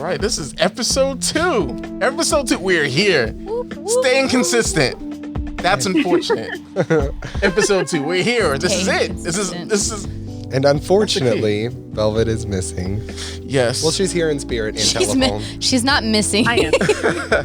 right, this is episode 2. Episode 2, we're here. Staying consistent. That's unfortunate. Episode 2, we're here. This is it. This is. And unfortunately, Velvet is missing. Yes. Well, she's here in spirit and telephone. She's not missing. I am.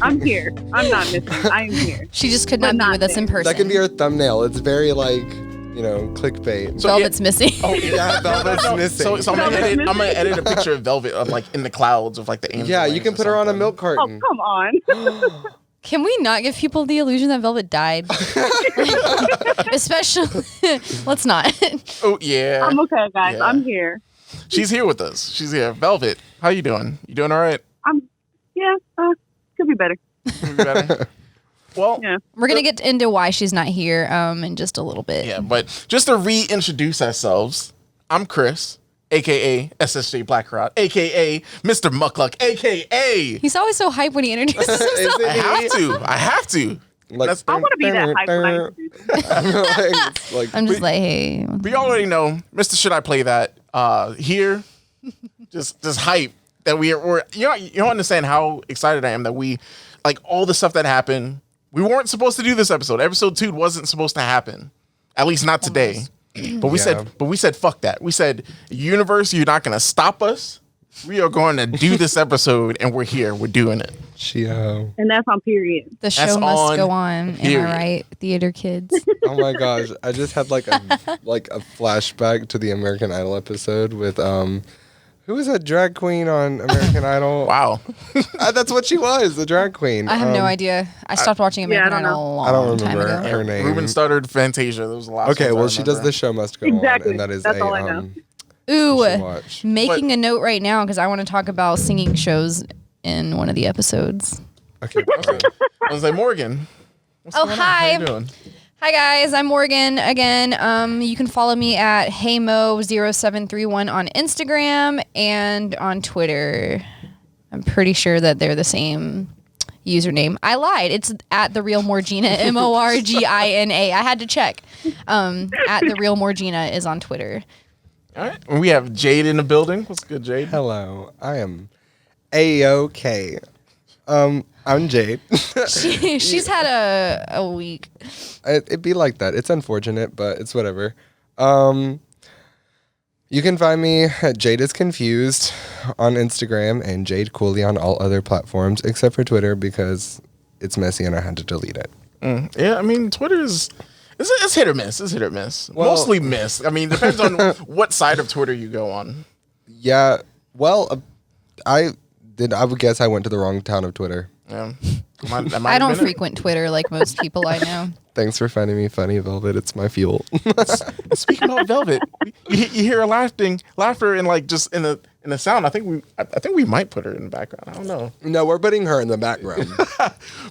I'm here. I'm not missing. I am here. She just could not be with us in person. That can be her thumbnail. It's very clickbait. So Velvet's missing. Oh yeah, Velvet's missing. So I'm gonna edit a picture of Velvet of like in the clouds of like the angel. Yeah, you can put her on a milk carton. Oh, come on. Can we not give people the illusion that Velvet died? Especially, let's not. Oh yeah. I'm okay, guys. Yeah. I'm here. She's here with us. She's here. Velvet, how you doing? You doing all right? Could be better. Could be better. Well, Yeah. We're gonna get into why she's not here in just a little bit. yeah, but just to reintroduce ourselves, I'm Chris, aka SSJ Blackrod, aka Mr. Muckluck, aka. He's always so hyped when he introduces himself. I have to. Like, I want to be that hype when I introduce them. I'm just like, hey. We already know, Mr. Should I Play That? Here, just hype that we're you don't understand how excited I am that we like all the stuff that happened. We weren't supposed to do this episode. Episode 2 wasn't supposed to happen, at least not today. But we said fuck that. We said, universe, you're not gonna stop us. We are going to do this episode, and we're here. We're doing it. And that's on period. The That's show must on go on. period. Am I right, theater kids? Oh my gosh, I just had like a flashback to the American Idol episode with who was that drag queen on American Idol? Wow. That's what she was, the drag queen. I have no idea. I stopped watching American I don't Idol a long I don't time remember ago. her name. Ruben started Fantasia. There was a lot. Okay, well, she does The Show Must Go Exactly. On, and that is That's all I know. Ooh, you should watch. making a note right now because I want to talk about singing shows in one of the episodes. Okay. I was like, Morgan. What's Oh, going on? hi. How you doing? Hi guys, I'm Morgan again. You can follow me at heymo0731 on Instagram and on Twitter. I'm pretty sure that they're the same username. I lied. It's at the real Morgina, Morgina. I had to check. At the real Morgina is on Twitter. All right. And we have Jade in the building. What's good, Jade? Hello, I am A-OK. I'm Jade. She's had a week. It'd be like that. It's unfortunate, but it's whatever. You can find me at Jade is Confused on Instagram and Jade Cooley on all other platforms except for Twitter because it's messy and I had to delete it. Yeah, I mean, Twitter is it's hit or miss. It's hit or miss. Well- Mostly miss. I mean, depends on what side of Twitter you go on. Yeah, well, I would guess I went to the wrong town of Twitter. Yeah. I don't frequent Twitter like most people I know. Thanks for finding me funny, Velvet. It's my fuel. Speaking about Velvet, you hear her laughter and like just in the sound. I think we might put her in the background. I don't know. No, we're putting her in the background.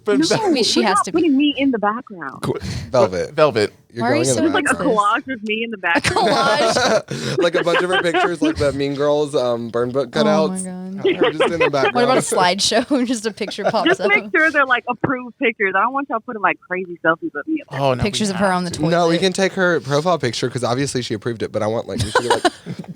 But She You're has not to be. putting me in the background. Velvet. You're Why are going you in so the It's like a background. collage with me in the background. Collage. Like a bunch of her pictures, like the Mean Girls burn book cutouts. Oh my God. Her just in the background. What about a slideshow? Just a picture pops Just up. make sure they're like approved pictures. I don't want y'all putting like crazy selfies of me. no, Pictures of her on the toilet. No, we can take her profile picture because obviously she approved it. But I want like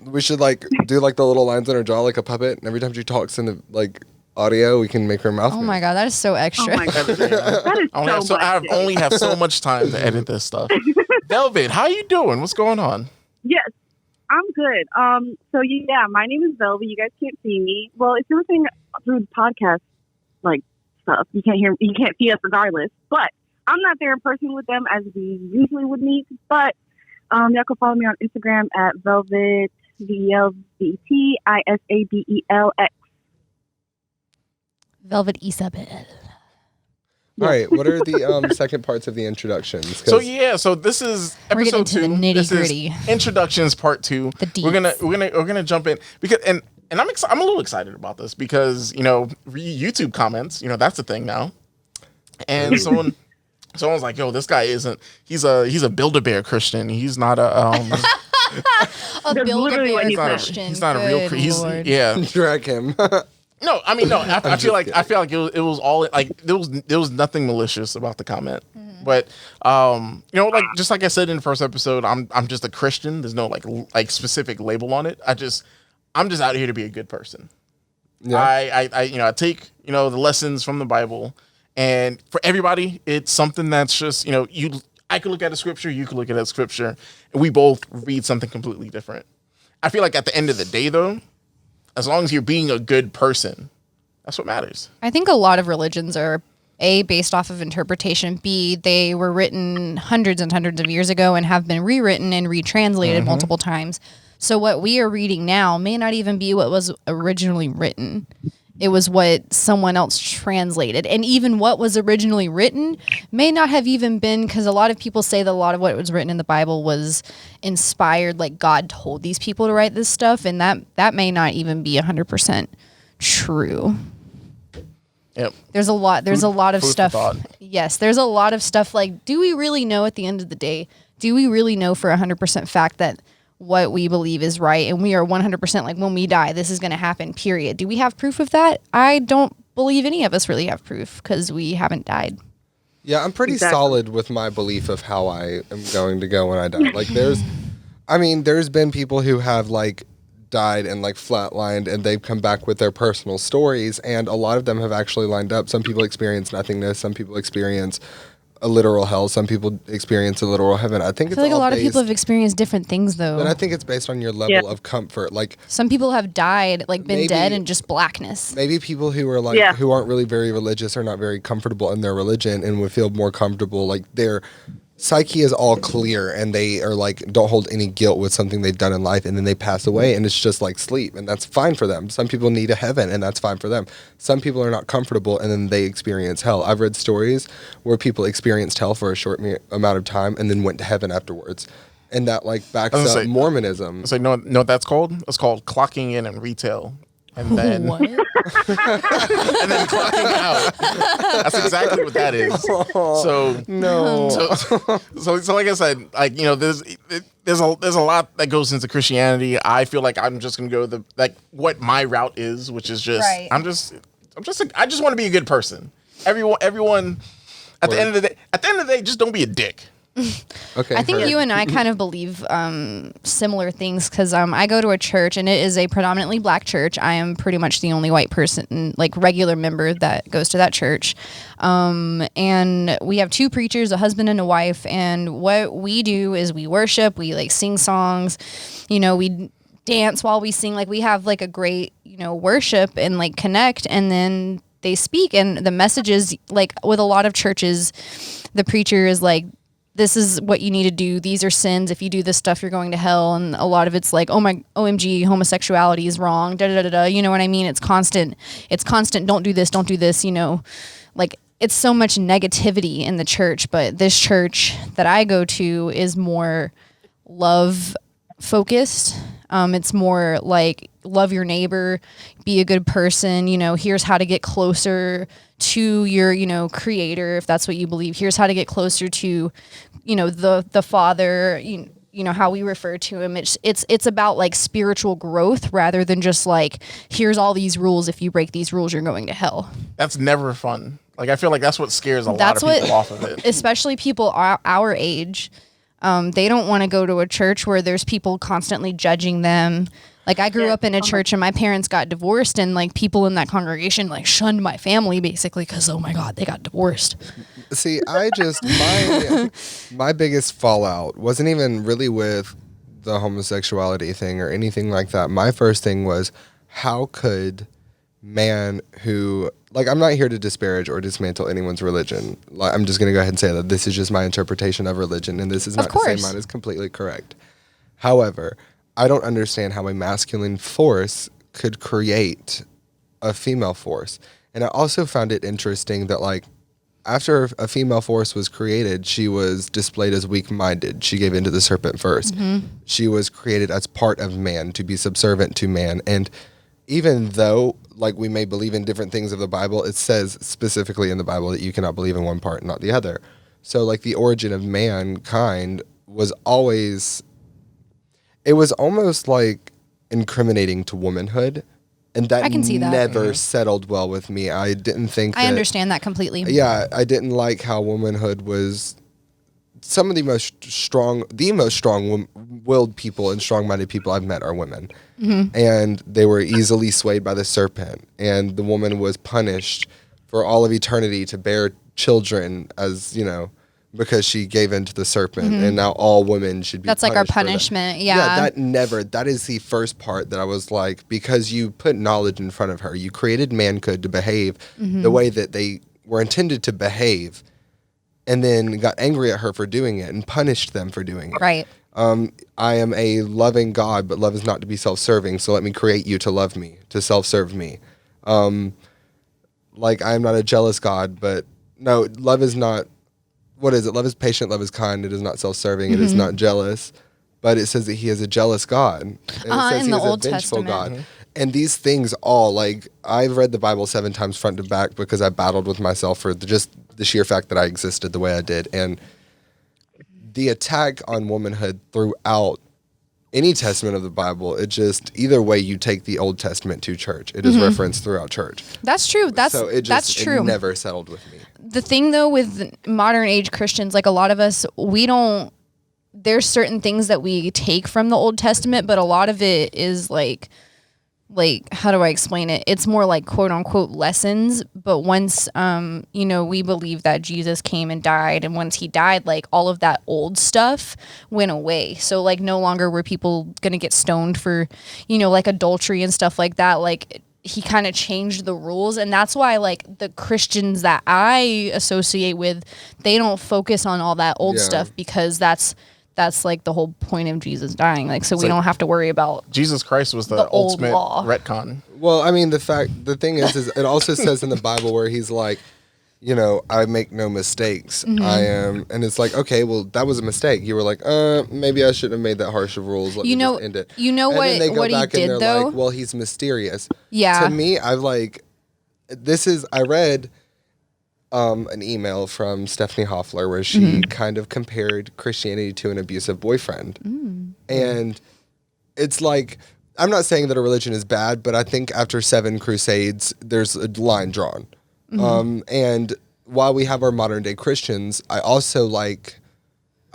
we should do like the little lines on her jaw like a puppet, and every time she talks in the like audio, we can make her mouth. Oh my God, that is so extra. Oh my god, that is so much. I only have so much time to edit this stuff. Velvet, how you doing? What's going on? Yes, I'm good. So yeah, my name is Velvet. You guys can't see me. Well, if you're listening through the podcast, like stuff, you can't see us regardless. But I'm not there in person with them as we usually would meet. But y'all can follow me on Instagram at Velvet VLVTISABELX. Velvet Isabel. All right, what are the second parts of the introductions? So this is We're getting episode to the 2. nitty-gritty. This is introductions part 2. The We're deets. gonna jump in because and I'm a little excited about this because YouTube comments, that's the thing now, and someone's like, yo, this guy he's a Build-A-Bear Christian. He's not a A That's literally what Build-A-Bear he said. Christian. he's not a real Good he's Lord. yeah. drag him. No, I mean no. I feel like kidding. it was all like there was nothing malicious about the comment, but just like I said in the first episode, I'm just a Christian. There's no like specific label on it. I'm just out here to be a good person. Yeah. I take, the lessons from the Bible, and for everybody, it's something that's just, I could look at a scripture, you could look at a scripture, and we both read something completely different. I feel like at the end of the day, though, as long as you're being a good person, that's what matters. I think a lot of religions are A, based off of interpretation, B, they were written hundreds and hundreds of years ago and have been rewritten and retranslated multiple times. So what we are reading now may not even be what was originally written. It was what someone else translated. And even what was originally written may not have even been, because a lot of people say that a lot of what was written in the Bible was inspired, like God told these people to write this stuff, and that may not even be 100% true. Yep. There's a lot of Food stuff. for thought. Yes, there's a lot of stuff like, do we really know at the end of the day? Do we really know for 100% fact that what we believe is right, and we are 100% like, when we die, this is going to happen, period? Do we have proof of that? I don't believe any of us really have proof because we haven't died. Yeah, I'm pretty solid with my belief of how I am going to go when I die. Like, there's been people who have, like, died and, like, flatlined, and they've come back with their personal stories, and a lot of them have actually lined up. Some people experience nothingness. Some people experience a literal hell. Some people experience a literal heaven. I think I feel like a lot of people have experienced different things, though. And I think it's based on your level of comfort. Like, some people have died, like been dead in just blackness. Maybe people who are like who aren't really very religious or not very comfortable in their religion and would feel more comfortable, like their psyche is all clear and they are like, don't hold any guilt with something they've done in life, and then they pass away and it's just like sleep, and that's fine for them. Some people need a heaven, and that's fine for them. Some people are not comfortable and then they experience hell. I've read stories where people experienced hell for a short amount of time and then went to heaven afterwards, and that like backs up Mormonism. So know what that's called? It's called clocking in retail. And then What? and then clocking out. That's exactly what that is. So No. So like I said, like, there's a lot that goes into Christianity. I feel like I'm just gonna go what my route is, which is just Right. I just want to be a good person. Everyone at the end of the day, just don't be a dick. Okay. I think you and I kind of believe similar things, because I go to a church, and it is a predominantly black church. I am pretty much the only white person, like regular member, that goes to that church. And we have two preachers, a husband and a wife. And what we do is we worship, we like sing songs, we dance while we sing. Like, we have like a great, worship and like connect, and then they speak. And the message is like, with a lot of churches, the preacher is like, this is what you need to do. These are sins. If you do this stuff, you're going to hell. And a lot of it's like, oh my, OMG, homosexuality is wrong. Da da da da. You know what I mean? It's constant. Don't do this. Don't do this. Like, it's so much negativity in the church. But this church that I go to is more love focused. It's more like, love your neighbor, be a good person. Here's how to get closer to your, creator, if that's what you believe. Here's how to get closer to, the Father, how we refer to him. It's about like spiritual growth rather than just like, here's all these rules. If you break these rules, you're going to hell. That's never fun. Like, I feel like that's what scares a lot of people off of it. Especially people our age. They don't want to go to a church where there's people constantly judging them. Like, I grew up in a church and my parents got divorced, and like people in that congregation like shunned my family basically because, oh my God, they got divorced. See, my biggest fallout wasn't even really with the homosexuality thing or anything like that. My first thing was, how could man who, like, I'm not here to disparage or dismantle anyone's religion. Like, I'm just going to go ahead and say that this is just my interpretation of religion, and this is not to say mine is completely correct. However, I don't understand how a masculine force could create a female force. And I also found it interesting that, like, after a female force was created, she was displayed as weak-minded. She gave in to the serpent first. Mm-hmm. She was created as part of man, to be subservient to man. And even though, like, we may believe in different things of the Bible, it says specifically in the Bible that you cannot believe in one part and not the other. So, like, the origin of mankind was always... It was almost like incriminating to womanhood, and that I can see that. never settled well with me. I didn't think I understand that completely. Yeah, I didn't like how womanhood was some of the most strong willed people and strong-minded people I've met are women. And they were easily swayed by the serpent. And the woman was punished for all of eternity to bear children as, because she gave in to the serpent. And now all women should be That's like our punished for that. punishment. Yeah. That is the first part that I was like, because you put knowledge in front of her. You created manhood to behave the way that they were intended to behave, and then got angry at her for doing it and punished them for doing it. Right. I am a loving God, but love is not to be self-serving. So let me create you to love me, to self-serve me. Like I am not a jealous God, but no, love is not. What is it? Love is patient. Love is kind. It is not self-serving. It is not jealous. But it says that he is a jealous God. And it says in he the is Old a vengeful Testament. God. And these things all, like, I've read the Bible 7 times front to back because I battled with myself for just the sheer fact that I existed the way I did. And the attack on womanhood throughout any testament of the Bible, it just, either way you take the Old Testament to church, it is referenced throughout church. That's true. That's true. It never settled with me. The thing though with modern age Christians, like a lot of us, there's certain things that we take from the Old Testament, but a lot of it is like how do I explain it? It's more like quote unquote lessons. But once we believe that Jesus came and died, and once he died, like all of that old stuff went away. So like no longer were people gonna get stoned for, like adultery and stuff like that. Like he kind of changed the rules, and that's why like the Christians that I associate with, they don't focus on all that old stuff, because that's like the whole point of Jesus dying. Like, so we don't have to worry about Jesus Christ was the old ultimate law. retcon. Well, I mean, the thing is it also says in the Bible where he's like, I make no mistakes. I am, and it's like, okay, well, that was a mistake. You were like, maybe I shouldn't have made that harsh of rules. Let me just end it. You know and what? Then they go what back he did and they're though? like, well, he's mysterious. Yeah. To me, I read an email from Stephanie Hoffler where she kind of compared Christianity to an abusive boyfriend. And it's like, I'm not saying that a religion is bad, but I think after 7 crusades, there's a line drawn. And while we have our modern day Christians, I also I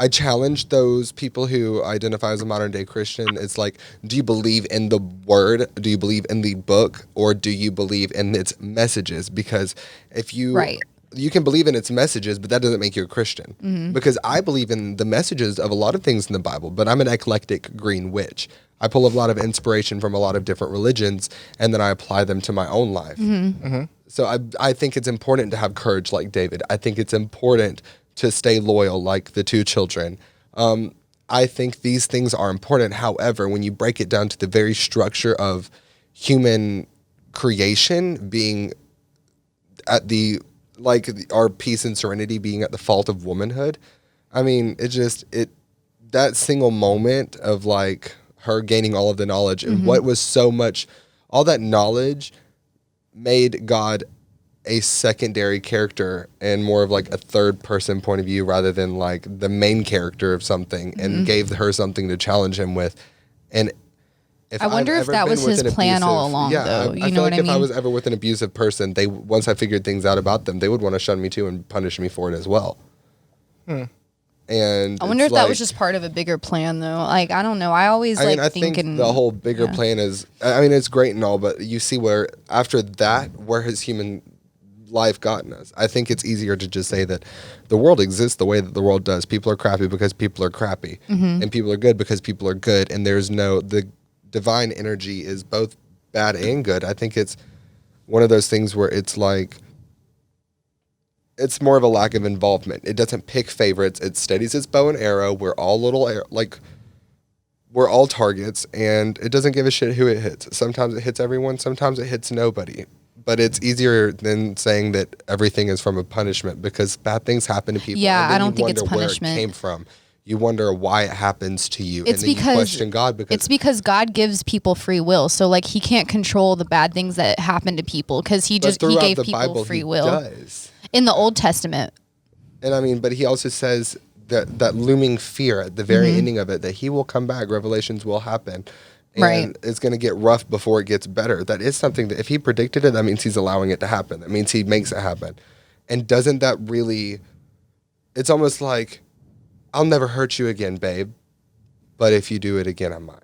challenge those people who identify as a modern day Christian. It's like, do you believe in the word? Do you believe in the book? Or do you believe in its messages? Because if you... Right. You can believe in its messages, but that doesn't make you a Christian. Because I believe in the messages of a lot of things in the Bible, but I'm an eclectic green witch. I pull a lot of inspiration from a lot of different religions, and then I apply them to my own life. So I think it's important to have courage like David. I think it's important to stay loyal like the 2 children. I think these things are important. However, when you break it down to the very structure of human creation being at the... our peace and serenity being at the fault of womanhood. I mean, that single moment of her gaining all of the knowledge and what was so much, all that knowledge made God a secondary character and more of a third person point of view rather than the main character of something, and gave her something to challenge him with. And I wonder if that was his plan all along, though. I feel like if I was ever with an abusive person, once I figured things out about them, they would want to shun me too and punish me for it as well. And I wonder if that was just part of a bigger plan, though. I don't know. I always I think the whole bigger plan is. I mean, it's great and all, but you see where after that, where has human life gotten us? I think it's easier to just say that the world exists the way that the world does. People are crappy because people are crappy, and people are good because people are good. And there's the divine energy is both bad and good. I think it's one of those things where it's it's more of a lack of involvement. It doesn't pick favorites. It steadies its bow and arrow. We're all we're all targets, and it doesn't give a shit who it hits. Sometimes it hits everyone. Sometimes it hits nobody. But it's easier than saying that everything is from a punishment, because bad things happen to people. Yeah, and then I don't think it's wonder punishment. Where it came from. You wonder why it happens to you, It's and then because you question God it's because God gives people free will. So he can't control the bad things that happen to people, because he gave the people Bible, free he will does. in the Old Testament. And I mean, but he also says that looming fear at the very ending of it, that he will come back, revelations will happen. And Right. it's going to get rough before it gets better. That is something that if he predicted it, that means he's allowing it to happen. That means he makes it happen. And doesn't that really, it's almost like, I'll never hurt you again, babe. but if you do it again, I might.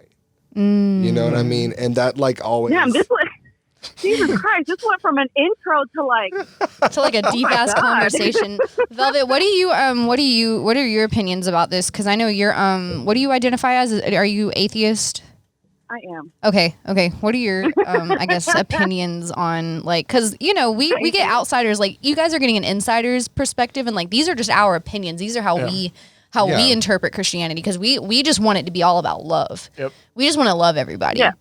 You know what I mean? And that like always. Damn, this went, Jesus Christ, this went from an intro to like a deep ass conversation. Velvet, what are your opinions about this? Because I know you're what do you identify as? Are you atheist? I am. Okay. What are your I guess opinions on like, because you know we get outsiders, like you guys are getting an insider's perspective, and like these are just our opinions. These are how we interpret Christianity, because we just want it to be all about love. Yep. We just want to love everybody. Yeah.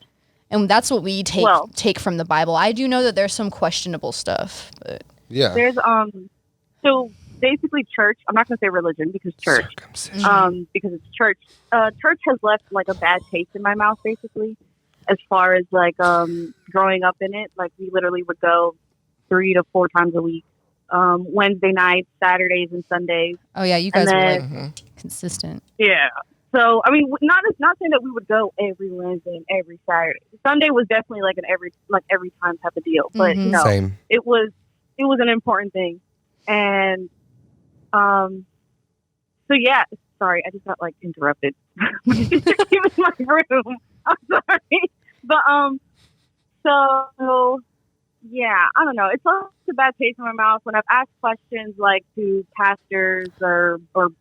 And that's what we take from the Bible. I do know that there's some questionable stuff, but yeah. There's so basically church, I'm not going to say religion because church. Because it's church. Church has left like a bad taste in my mouth basically, as far as like growing up in it. Like we literally would go 3 to 4 times a week. Wednesday nights, Saturdays, and Sundays. Oh yeah, you guys were like consistent. Yeah. So I mean, not saying that we would go every Wednesday and every Saturday. Sunday was definitely like an every time type of deal. But you know, Same. it was an important thing. And so yeah. Sorry, I just got like interrupted. Came in my room. I'm sorry, but so. Yeah, I don't know. It's a bad taste in my mouth when I've asked questions like to pastors or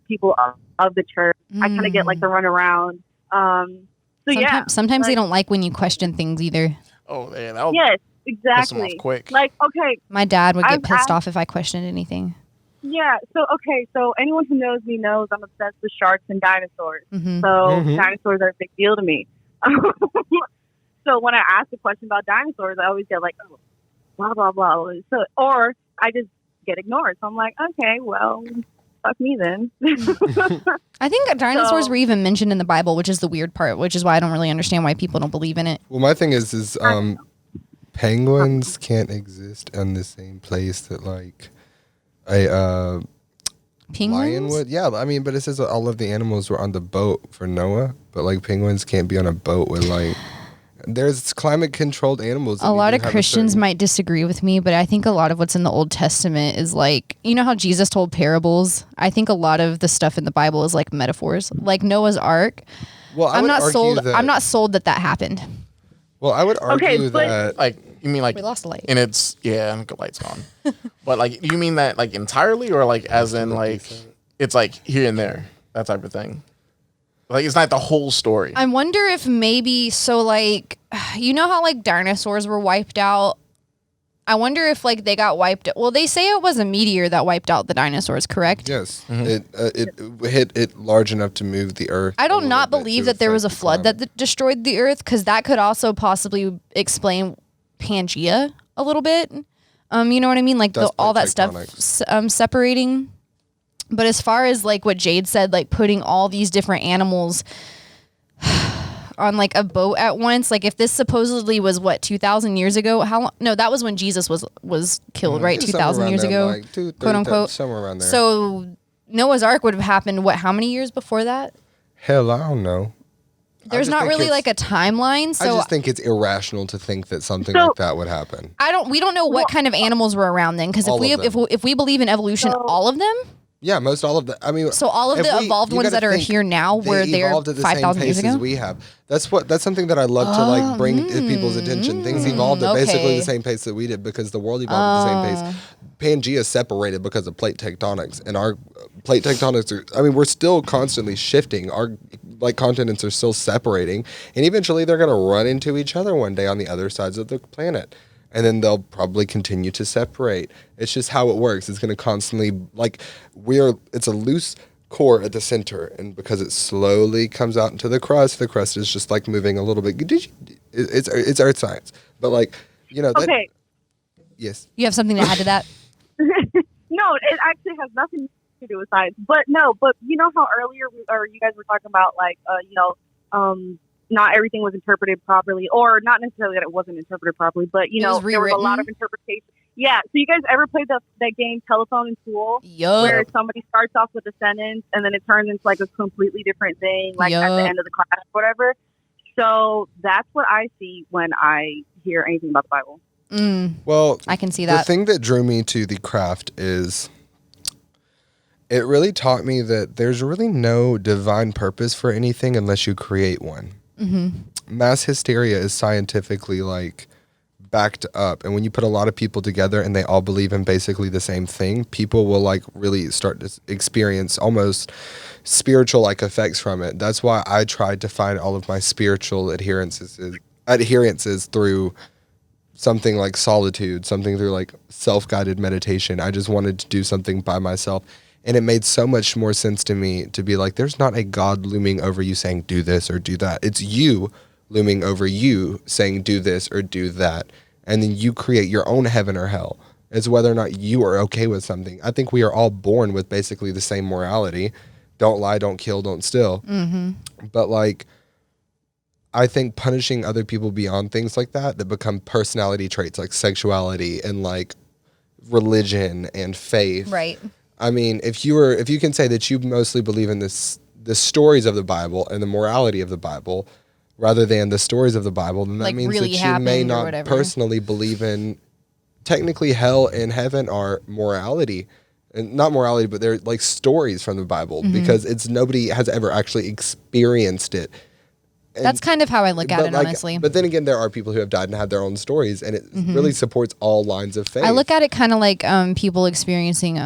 people of the church. I kind of get like the runaround. Sometimes they don't like when you question things either. Oh, yeah. Yes, exactly. Piss them off quick. Like, okay. My dad would get pissed off if I questioned anything. Yeah. So anyone who knows me knows I'm obsessed with sharks and dinosaurs. So dinosaurs are a big deal to me. So when I ask a question about dinosaurs, I always get like, oh, blah, blah, blah. So, or I just get ignored. So I'm like, okay, well, fuck me then. I think dinosaurs were even mentioned in the Bible, which is the weird part, which is why I don't really understand why people don't believe in it. Well, my thing is penguins can't exist in the same place that like a lion would. Yeah, I mean, but it says that all of the animals were on the boat for Noah, but like penguins can't be on a boat with like... There's climate controlled animals. A lot of Christians might disagree with me, but I think a lot of what's in the Old Testament is like, you know how Jesus told parables? I think a lot of the stuff in the Bible is like metaphors, like Noah's Ark. Well, I'm not sold that happened. Well, I would argue that like you mean like we lost the light. And it's and the light's gone. But like you mean that like entirely, or like as in like it's like here and there, that type of thing. Like, it's not the whole story. I wonder if maybe, so like, you know how like dinosaurs were wiped out? I wonder if like they got wiped. Well, they say it was a meteor that wiped out the dinosaurs, correct? Yes. It hit it large enough to move the earth. I don't not believe that there was a flood that destroyed the earth, because that could also possibly explain Pangea a little bit. You know what I mean? Like all that stuff separating. But as far as like what Jade said, like putting all these different animals on like a boat at once, like if this supposedly was what 2,000 years ago, how long? No, that was when Jesus was killed, right? 2,000 years ago, like quote unquote. Somewhere around there. So Noah's Ark would have happened what? How many years before that? Hell, I don't know. There's not really like a timeline. So I just think it's irrational to think that something like that would happen. We don't know what kind of animals were around then, because if we believe in evolution, all of them. Yeah, most all of the. I mean, so all of the evolved ones that are here now were there 5,000 years ago. We have. That's something that I love to like bring to people's attention. Things evolved at basically the same pace that we did, because the world evolved at the same pace. Pangea separated because of plate tectonics, and our plate tectonics are. I mean, we're still constantly shifting. Our like continents are still separating, and eventually they're going to run into each other one day on the other sides of the planet. And then they'll probably continue to separate. It's just how it works. It's going to constantly, like, it's a loose core at the center. And because it slowly comes out into the crust is just, like, moving a little bit. It's earth science. But, like, you know. Okay. Yes. You have something to add to that? No, it actually has nothing to do with science. But, you know how earlier, you guys were talking about, like, not everything was interpreted properly, or not necessarily that it wasn't interpreted properly, but there was a lot of interpretation. Yeah. So you guys ever played that game Telephone in school? Yup. Where somebody starts off with a sentence and then it turns into like a completely different thing, like at the end of the class or whatever. So that's what I see when I hear anything about the Bible. Well, I can see that. The thing that drew me to the craft is it really taught me that there's really no divine purpose for anything unless you create one. Mass hysteria is scientifically like backed up, and when you put a lot of people together and they all believe in basically the same thing, people will like really start to experience almost spiritual like effects from it. That's why I tried to find all of my spiritual adherences through something like solitude, something through like self-guided meditation. I just wanted to do something by myself. And it made so much more sense to me to be like, there's not a God looming over you saying, do this or do that. It's you looming over you saying, do this or do that. And then you create your own heaven or hell. It's whether or not you are okay with something. I think we are all born with basically the same morality. Don't lie, don't kill, don't steal. But like, I think punishing other people beyond things like that become personality traits like sexuality and like religion and faith. Right. I mean, if you can say that you mostly believe in the stories of the Bible and the morality of the Bible rather than the stories of the Bible, then that Like means really that you may happened or not whatever. personally believe in, technically hell and heaven are morality. And not morality, but they're like stories from the Bible because nobody has ever actually experienced it. And, That's kind of how I look at it, honestly. But then again, there are people who have died and had their own stories, and it really supports all lines of faith. I look at it kind of like people experiencing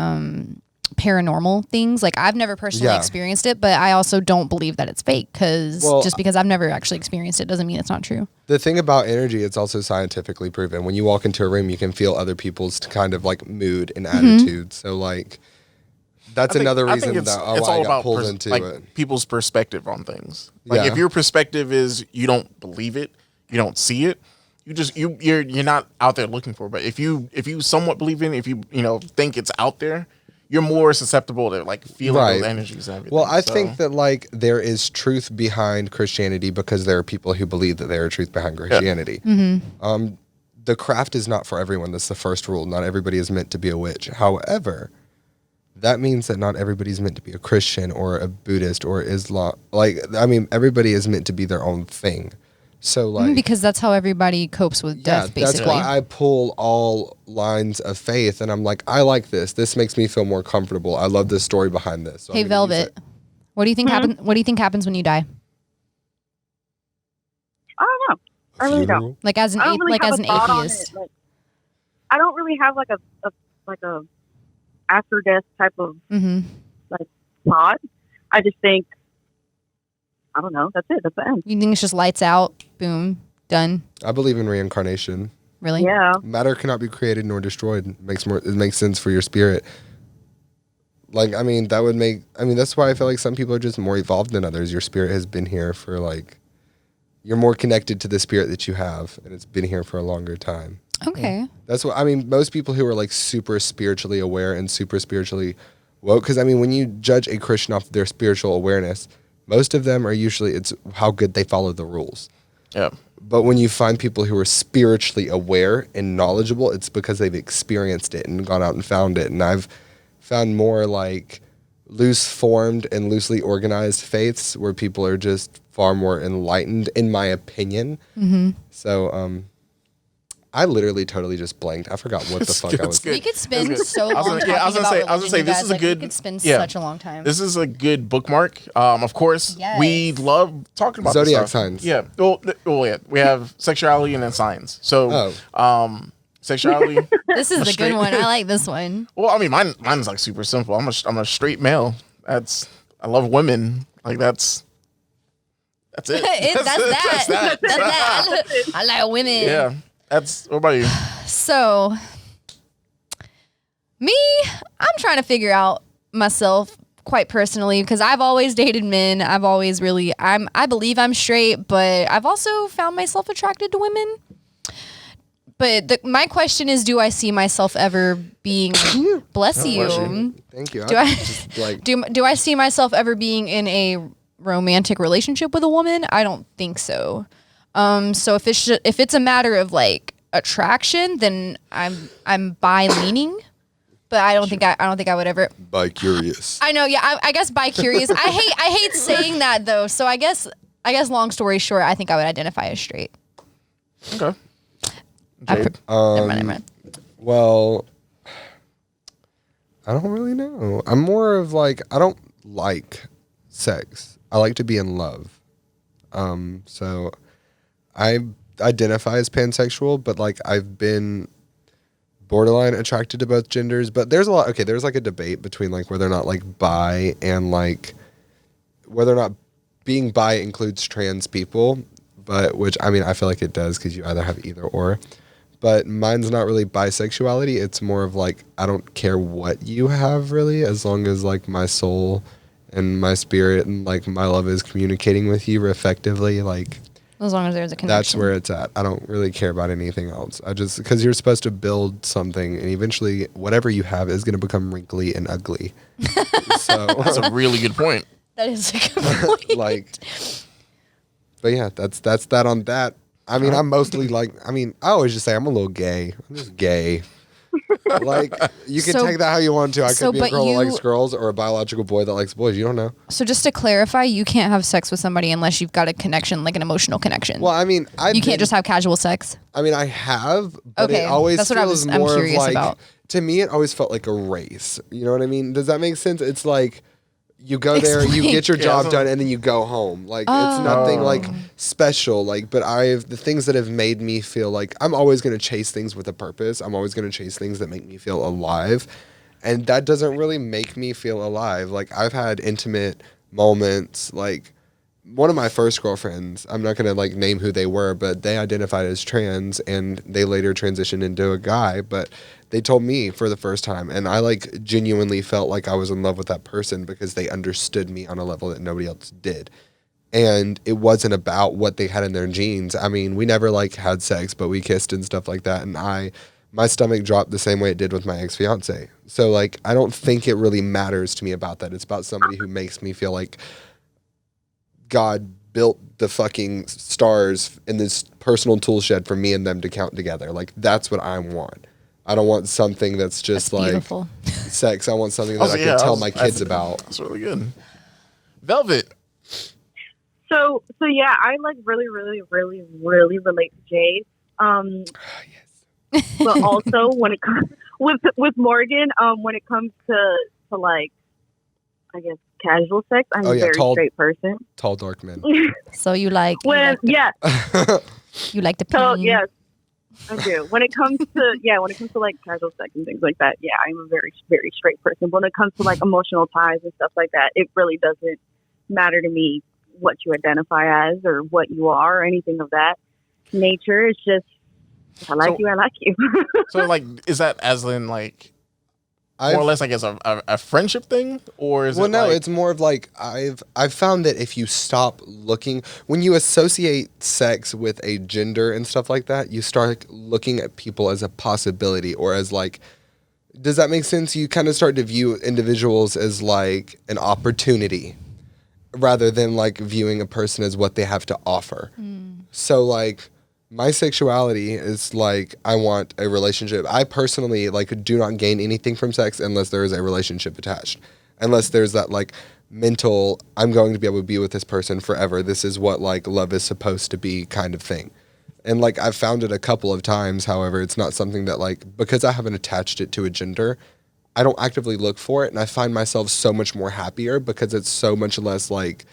paranormal things. Like I've never personally experienced it, but I also don't believe that it's fake because just because I've never actually experienced it doesn't mean it's not true. The thing about energy, it's also scientifically proven. When you walk into a room, you can feel other people's kind of like mood and attitude. So like, that's another reason that I got pulled into like it. people's perspective on things. Like if your perspective is you don't believe it, you don't see it, you're not out there looking for it. But if you somewhat believe in it, if you think it's out there, you're more susceptible to like feeling those energies and everything. Well, I think that like there is truth behind Christianity because there are people who believe that there is truth behind Christianity. The craft is not for everyone. That's the first rule. Not everybody is meant to be a witch. However, that means that not everybody's meant to be a Christian or a Buddhist or Islam. Like, I mean, everybody is meant to be their own thing. So like, because that's how everybody copes with death, basically. That's why I pull all lines of faith and I'm like, I like this. This makes me feel more comfortable. I love the story behind this. So hey, Velvet, what do you think What do you think happens when you die? I don't know. I really don't. Like as an atheist. Like, I don't really have like a after death type of like thought. I just think, I don't know. That's it. That's the end. You think it's just lights out, boom, done? I believe in reincarnation. Really? Yeah. Matter cannot be created nor destroyed. It makes sense for your spirit. Like, I mean, that's why I feel like some people are just more evolved than others. Your spirit has been here for like, you're more connected to the spirit that you have, and it's been here for a longer time. Okay. That's what I mean. Most people who are like super spiritually aware and super spiritually woke, because I mean, when you judge a Christian off their spiritual awareness, most of them are usually it's how good they follow the rules. Yeah. But when you find people who are spiritually aware and knowledgeable, it's because they've experienced it and gone out and found it. And I've found more like loose formed and loosely organized faiths where people are just far more enlightened, in my opinion. So, I literally totally just blanked. I forgot what the fuck I was saying. We could spend so long talking I was gonna say this is a good. We could spend such a long time. This is a good bookmark. Of course, we love talking about zodiac this stuff. signs. Yeah. Well, yeah. We have sexuality and then signs. So, sexuality. This is the good one. I like this one. Well, I mean, mine's like super simple. I'm a straight male. I love women. Like that's it. That's that. I like women. Yeah. What about you? So, me, I'm trying to figure out myself quite personally because I've always dated men. I've always I believe I'm straight, but I've also found myself attracted to women. But my question is, do I see myself ever being, bless you. Thank you. Do I see myself ever being in a romantic relationship with a woman? I don't think so. So if it's a matter of like attraction, then I'm bi leaning, but I don't think I would ever bi curious. I know, yeah. I guess bi curious. I hate saying that though. So I guess long story short, I think I would identify as straight. Okay. Never mind. Well, I don't really know. I'm more of like, I don't like sex. I like to be in love. So I identify as pansexual, but like I've been borderline attracted to both genders. But there's a lot. Okay, there's like a debate between like whether or not like bi and like whether or not being bi includes trans people. But which I mean I feel like it does because you either have either or. But mine's not really bisexuality. It's more of like I don't care what you have really, as long as like my soul and my spirit and like my love is communicating with you effectively. Like As long as there's a connection. that's where it's at. I don't really care about anything else. I just because you're supposed to build something, and eventually whatever you have is going to become wrinkly and ugly. So That's a really good point. That is a good point. like, but yeah, that's that on that. I mean, I'm mostly like, I mean, I always just say I'm a little gay. I'm just gay. Like, you can So- take that how you want to. I so, could be a but girl that you- likes girls or a biological boy that likes boys. You don't know. So just to clarify, you can't have sex with somebody unless you've got a connection, like an emotional connection. Well, I mean, you can't just have casual sex. I mean, I have, but Okay, it always that's what feels I'm more curious of like, about. to me, it always felt like a race. You know what I mean? Does that make sense? It's like, you go there, you Explain. get your job Yeah, done, and then you go home. Like, it's nothing like special. Like, but the things that have made me feel like I'm always going to chase things with a purpose. I'm always going to chase things that make me feel alive. And that doesn't really make me feel alive. Like, I've had intimate moments. Like, one of my first girlfriends, I'm not going to like name who they were, but they identified as trans and they later transitioned into a guy, but they told me for the first time. And I like genuinely felt like I was in love with that person because they understood me on a level that nobody else did. And it wasn't about what they had in their genes. I mean, we never like had sex, but we kissed and stuff like that. And my stomach dropped the same way it did with my ex-fiance. So like, I don't think it really matters to me about that. It's about somebody who makes me feel like God built the fucking stars in this personal tool shed for me and them to count together. Like, that's what I want. I don't want something that's just like Beautiful. sex. I want something that I can tell my kids about. That's really good. Velvet. So yeah, I like really relate to Jade. Yes. But also when it comes with Morgan, when it comes to like, I guess casual sex, I'm Oh, a yeah, very tall- straight person. Tall, dark men. So you like Yeah, you like to so peen. yes, I do. When it comes to like casual sex and things like that, yeah, I'm a very straight person. When it comes to like emotional ties and stuff like that, it really doesn't matter to me what you identify as or what you are or anything of that nature. It's just if I like you, I like you. So, like, is that as in, like, more or less, I guess, a friendship thing? Or is it no, like, it's more of like I've found that if you stop looking, when you associate sex with a gender and stuff like that, you start looking at people as a possibility or as like, does that make sense? You kind of start to view individuals as like an opportunity rather than like viewing a person as what they have to offer. So like, my sexuality is like, I want a relationship. I personally like do not gain anything from sex unless there is a relationship attached. Unless there's that like mental, I'm going to be able to be with this person forever. This is what like love is supposed to be kind of thing. And like I've found it a couple of times. However, it's not something that like, because I haven't attached it to a gender, I don't actively look for it. And I find myself so much more happier because it's so much less like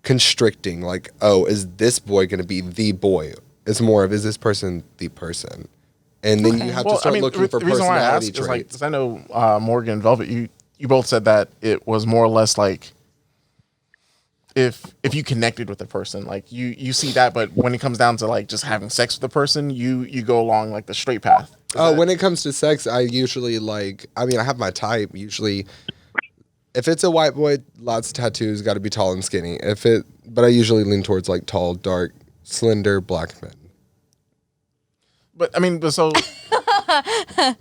constricting. Like, oh, is this boy going to be the boy? It's more of, is this person the person? And then you have to start looking for the reason why I personality ask is like, traits. because I know Morgan and Velvet, you both said that it was more or less like if you connected with the person, like you see that, but when it comes down to like just having sex with the person, you go along like the straight path. When it comes to sex, I usually like, I mean, I have my type. Usually, if it's a white boy, lots of tattoos, got to be tall and skinny. But I usually lean towards like tall, dark, slender black men. But I mean, but so no, But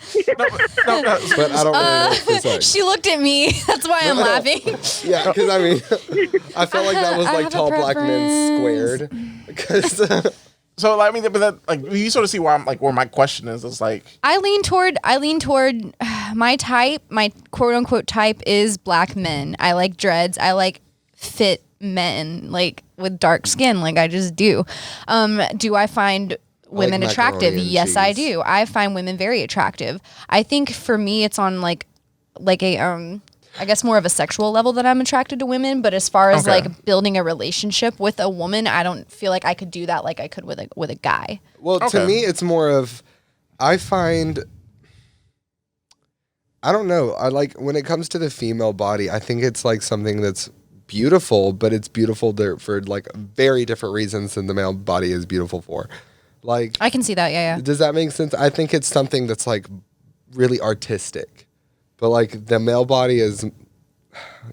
I don't really look for sex. She looked at me. That's why I'm laughing. Yeah, because I mean, I felt like that was I like have a tall black men preference. squared. Because so I mean, but that, like you sort of see where I'm like where my question is. It's like I lean toward my type, my quote unquote type is black men. I like dreads. I like fit men, like with dark skin, like I just do. Do I find women like attractive? macaroni and Yes, I cheese. do. I find women very attractive. I think for me, it's on like I guess more of a sexual level that I'm attracted to women, but as far as Okay. like building a relationship with a woman, I don't feel like I could do that like I could with a guy. Well, to Okay. me, it's more of, I don't know. I like when it comes to the female body, I think it's like something that's beautiful, but it's beautiful there for like very different reasons than the male body is beautiful for. Like, I can see that. Yeah. does that make sense? I think it's something that's like really artistic, but like the male body is,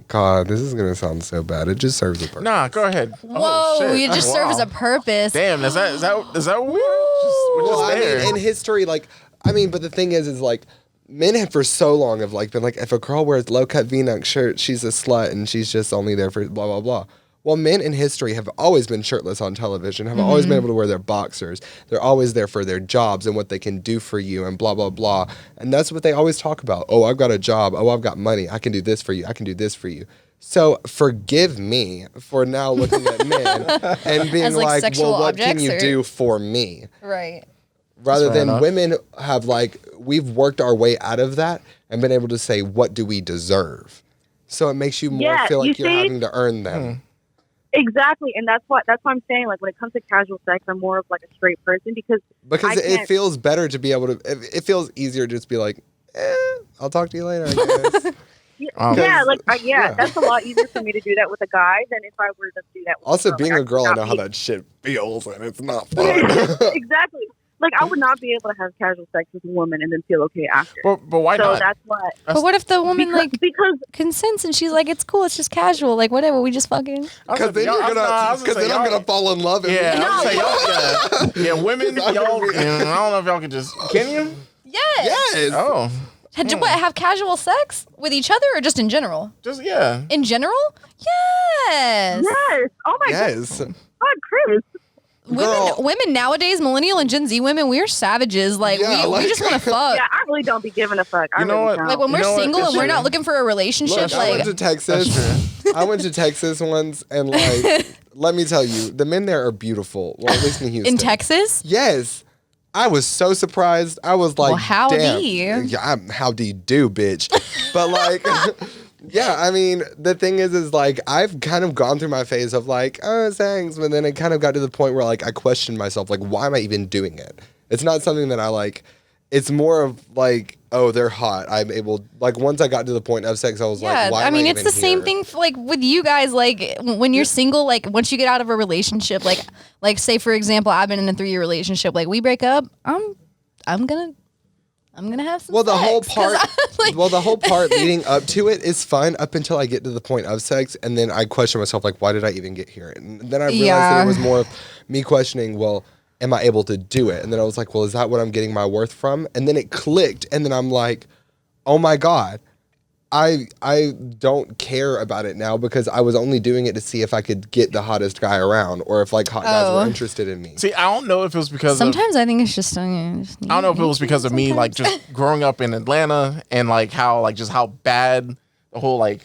God, this is going to sound so bad. It just serves a purpose. Nah, go ahead. Whoa, you just serve as a purpose. Damn, is that weird? We're just Well, I there. mean, in history, like, but the thing is like, men have for so long have like been like, if a girl wears low cut V-neck shirt, she's a slut and she's just only there for blah blah blah. Well, men in history have always been shirtless on television, have always been able to wear their boxers. They're always there for their jobs and what they can do for you and blah blah blah. And that's what they always talk about. Oh, I've got a job. Oh, I've got money. I can do this for you. I can do this for you. So forgive me for now looking at men and being As, like, like, sexual well, what can objects, you or- do for me? Right. Rather fair than enough. women have like, we've worked our way out of that and been able to say, what do we deserve? So it makes you more Yeah, feel like you you're see? having to earn them. Exactly, and that's why I'm saying, like, when it comes to casual sex, I'm more of like a straight person because Because I it can't- feels better to be able to, it feels easier to just be like, I'll talk to you later, I guess. yeah, that's a lot easier for me to do that with a guy than if I were to do that with Also, a girl. being Like, a girl, I would know not how be- that shit feels and it's not fun. Exactly. Like, I would not be able to have casual sex with a woman and then feel okay after. But why So not? that's why. But what if the woman Because consents and she's like, it's cool, it's just casual, like whatever, we just fucking. Because then I'm gonna fall in love. Yeah, immediately. I was gonna say, y'all, yeah, women, y'all. I don't know if y'all can just. Can you? Yes. Yes. Oh, What, have casual sex with each other or just in general? just yeah. In general? Yes. yes, oh my Yes. God, Chris. Girl. Women nowadays, millennial and Gen Z women, we're savages. Like, Yeah, we like- just want to fuck. Yeah, I really don't be giving a fuck. I You know really what? don't. Like when we're You know what? single It's and we're true. not looking for a relationship, Look, I like went to Texas. I went to Texas once, and like, let me tell you, the men there are beautiful. Well, at least in Houston. in Texas. Yes. I was so surprised. I was like, Well, howdy. damn. Yeah, howdy do, bitch. But like, yeah, I mean, the thing is like, I've kind of gone through my phase of like, oh, thanks. But then it kind of got to the point where like, I questioned myself, like, why am I even doing it? It's not something that I like. It's more of like, oh, they're hot. I'm able, like, once I got to the point of sex, I was Yeah, like, why I am mean, I it's even the same here? thing like with you guys. Like when you're single, like once you get out of a relationship, like say for example, I've been in a 3-year relationship. Like we break up, I'm gonna have some. Well, the whole sex, 'cause part, I'm, like, well, the whole part leading up to it is fun up until I get to the point of sex, and then I question myself, like, why did I even get here? And then I realized that Yeah. it was more of me questioning, well, am I able to do it? And then I was like, well, is that what I'm getting my worth from? And then it clicked, and then I'm like, oh my God, I don't care about it now because I was only doing it to see if I could get the hottest guy around or if like hot guys were interested in me. See, I don't know if it was because of, sometimes I think it's just. I don't know if it was because of me, like just growing up in Atlanta and like how like just how bad the whole like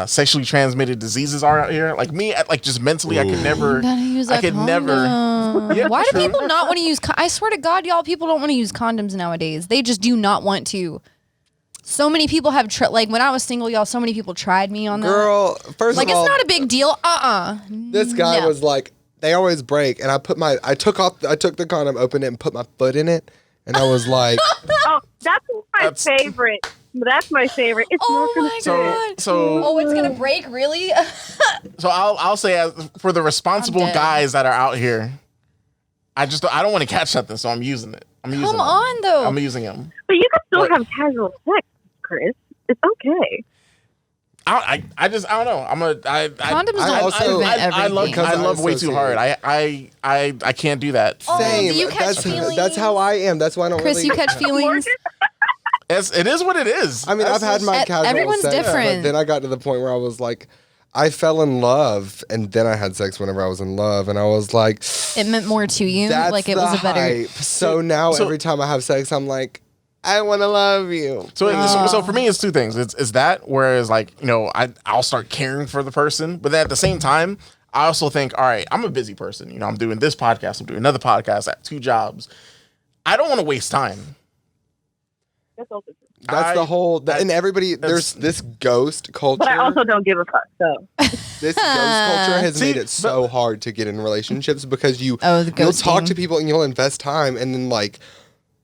sexually transmitted diseases are out here. Like me, like just mentally, I could never. Gotta use I that could never. condom. Yeah, Why do true. people not want to use? I swear to God, y'all, people don't want to use condoms nowadays. They just do not want to. So many people have like when I was single, y'all. So many people tried me on that. Girl, first Like of all, it's not a big deal. this guy No. was like, they always break, and I took the condom, opened it, and put my foot in it, and I was like, Oh, that's my That's- favorite. That's my favorite. It's Oh not gonna my fit. God. So Oh, it's gonna break, really? so I'll say for the responsible I'm dead. guys that are out here, I don't want to catch something, so I'm using it. I'm using Come them. on, though. I'm using them. But you can still What? have casual sex, Chris. It's okay. I don't know. Condoms I don't also- prevent I love everything. I love way too associate. hard. I can't do that. Oh, same. do you catch that's feelings? how I am. That's why I don't Chris, really. you catch feelings? It is what it is. I mean, I've had my casual everyone's sex, different. but then I got to the point where I was like, I fell in love, and then I had sex whenever I was in love, and I was like, It meant more to you. that's Like it the was a better. hype. So now So- every time I have sex, I'm like, I want to love you. So for me, it's two things. It's that, whereas like I'll start caring for the person, but then at the same time, I also think, all right, I'm a busy person. I'm doing this podcast, I'm doing another podcast, I have 2 jobs. I don't want to waste time. That's also true. That's the whole, and everybody, there's this ghost culture. But I also don't give a fuck. So This ghost culture has made it so hard to get in relationships because you'll talk to people and you'll invest time, and then like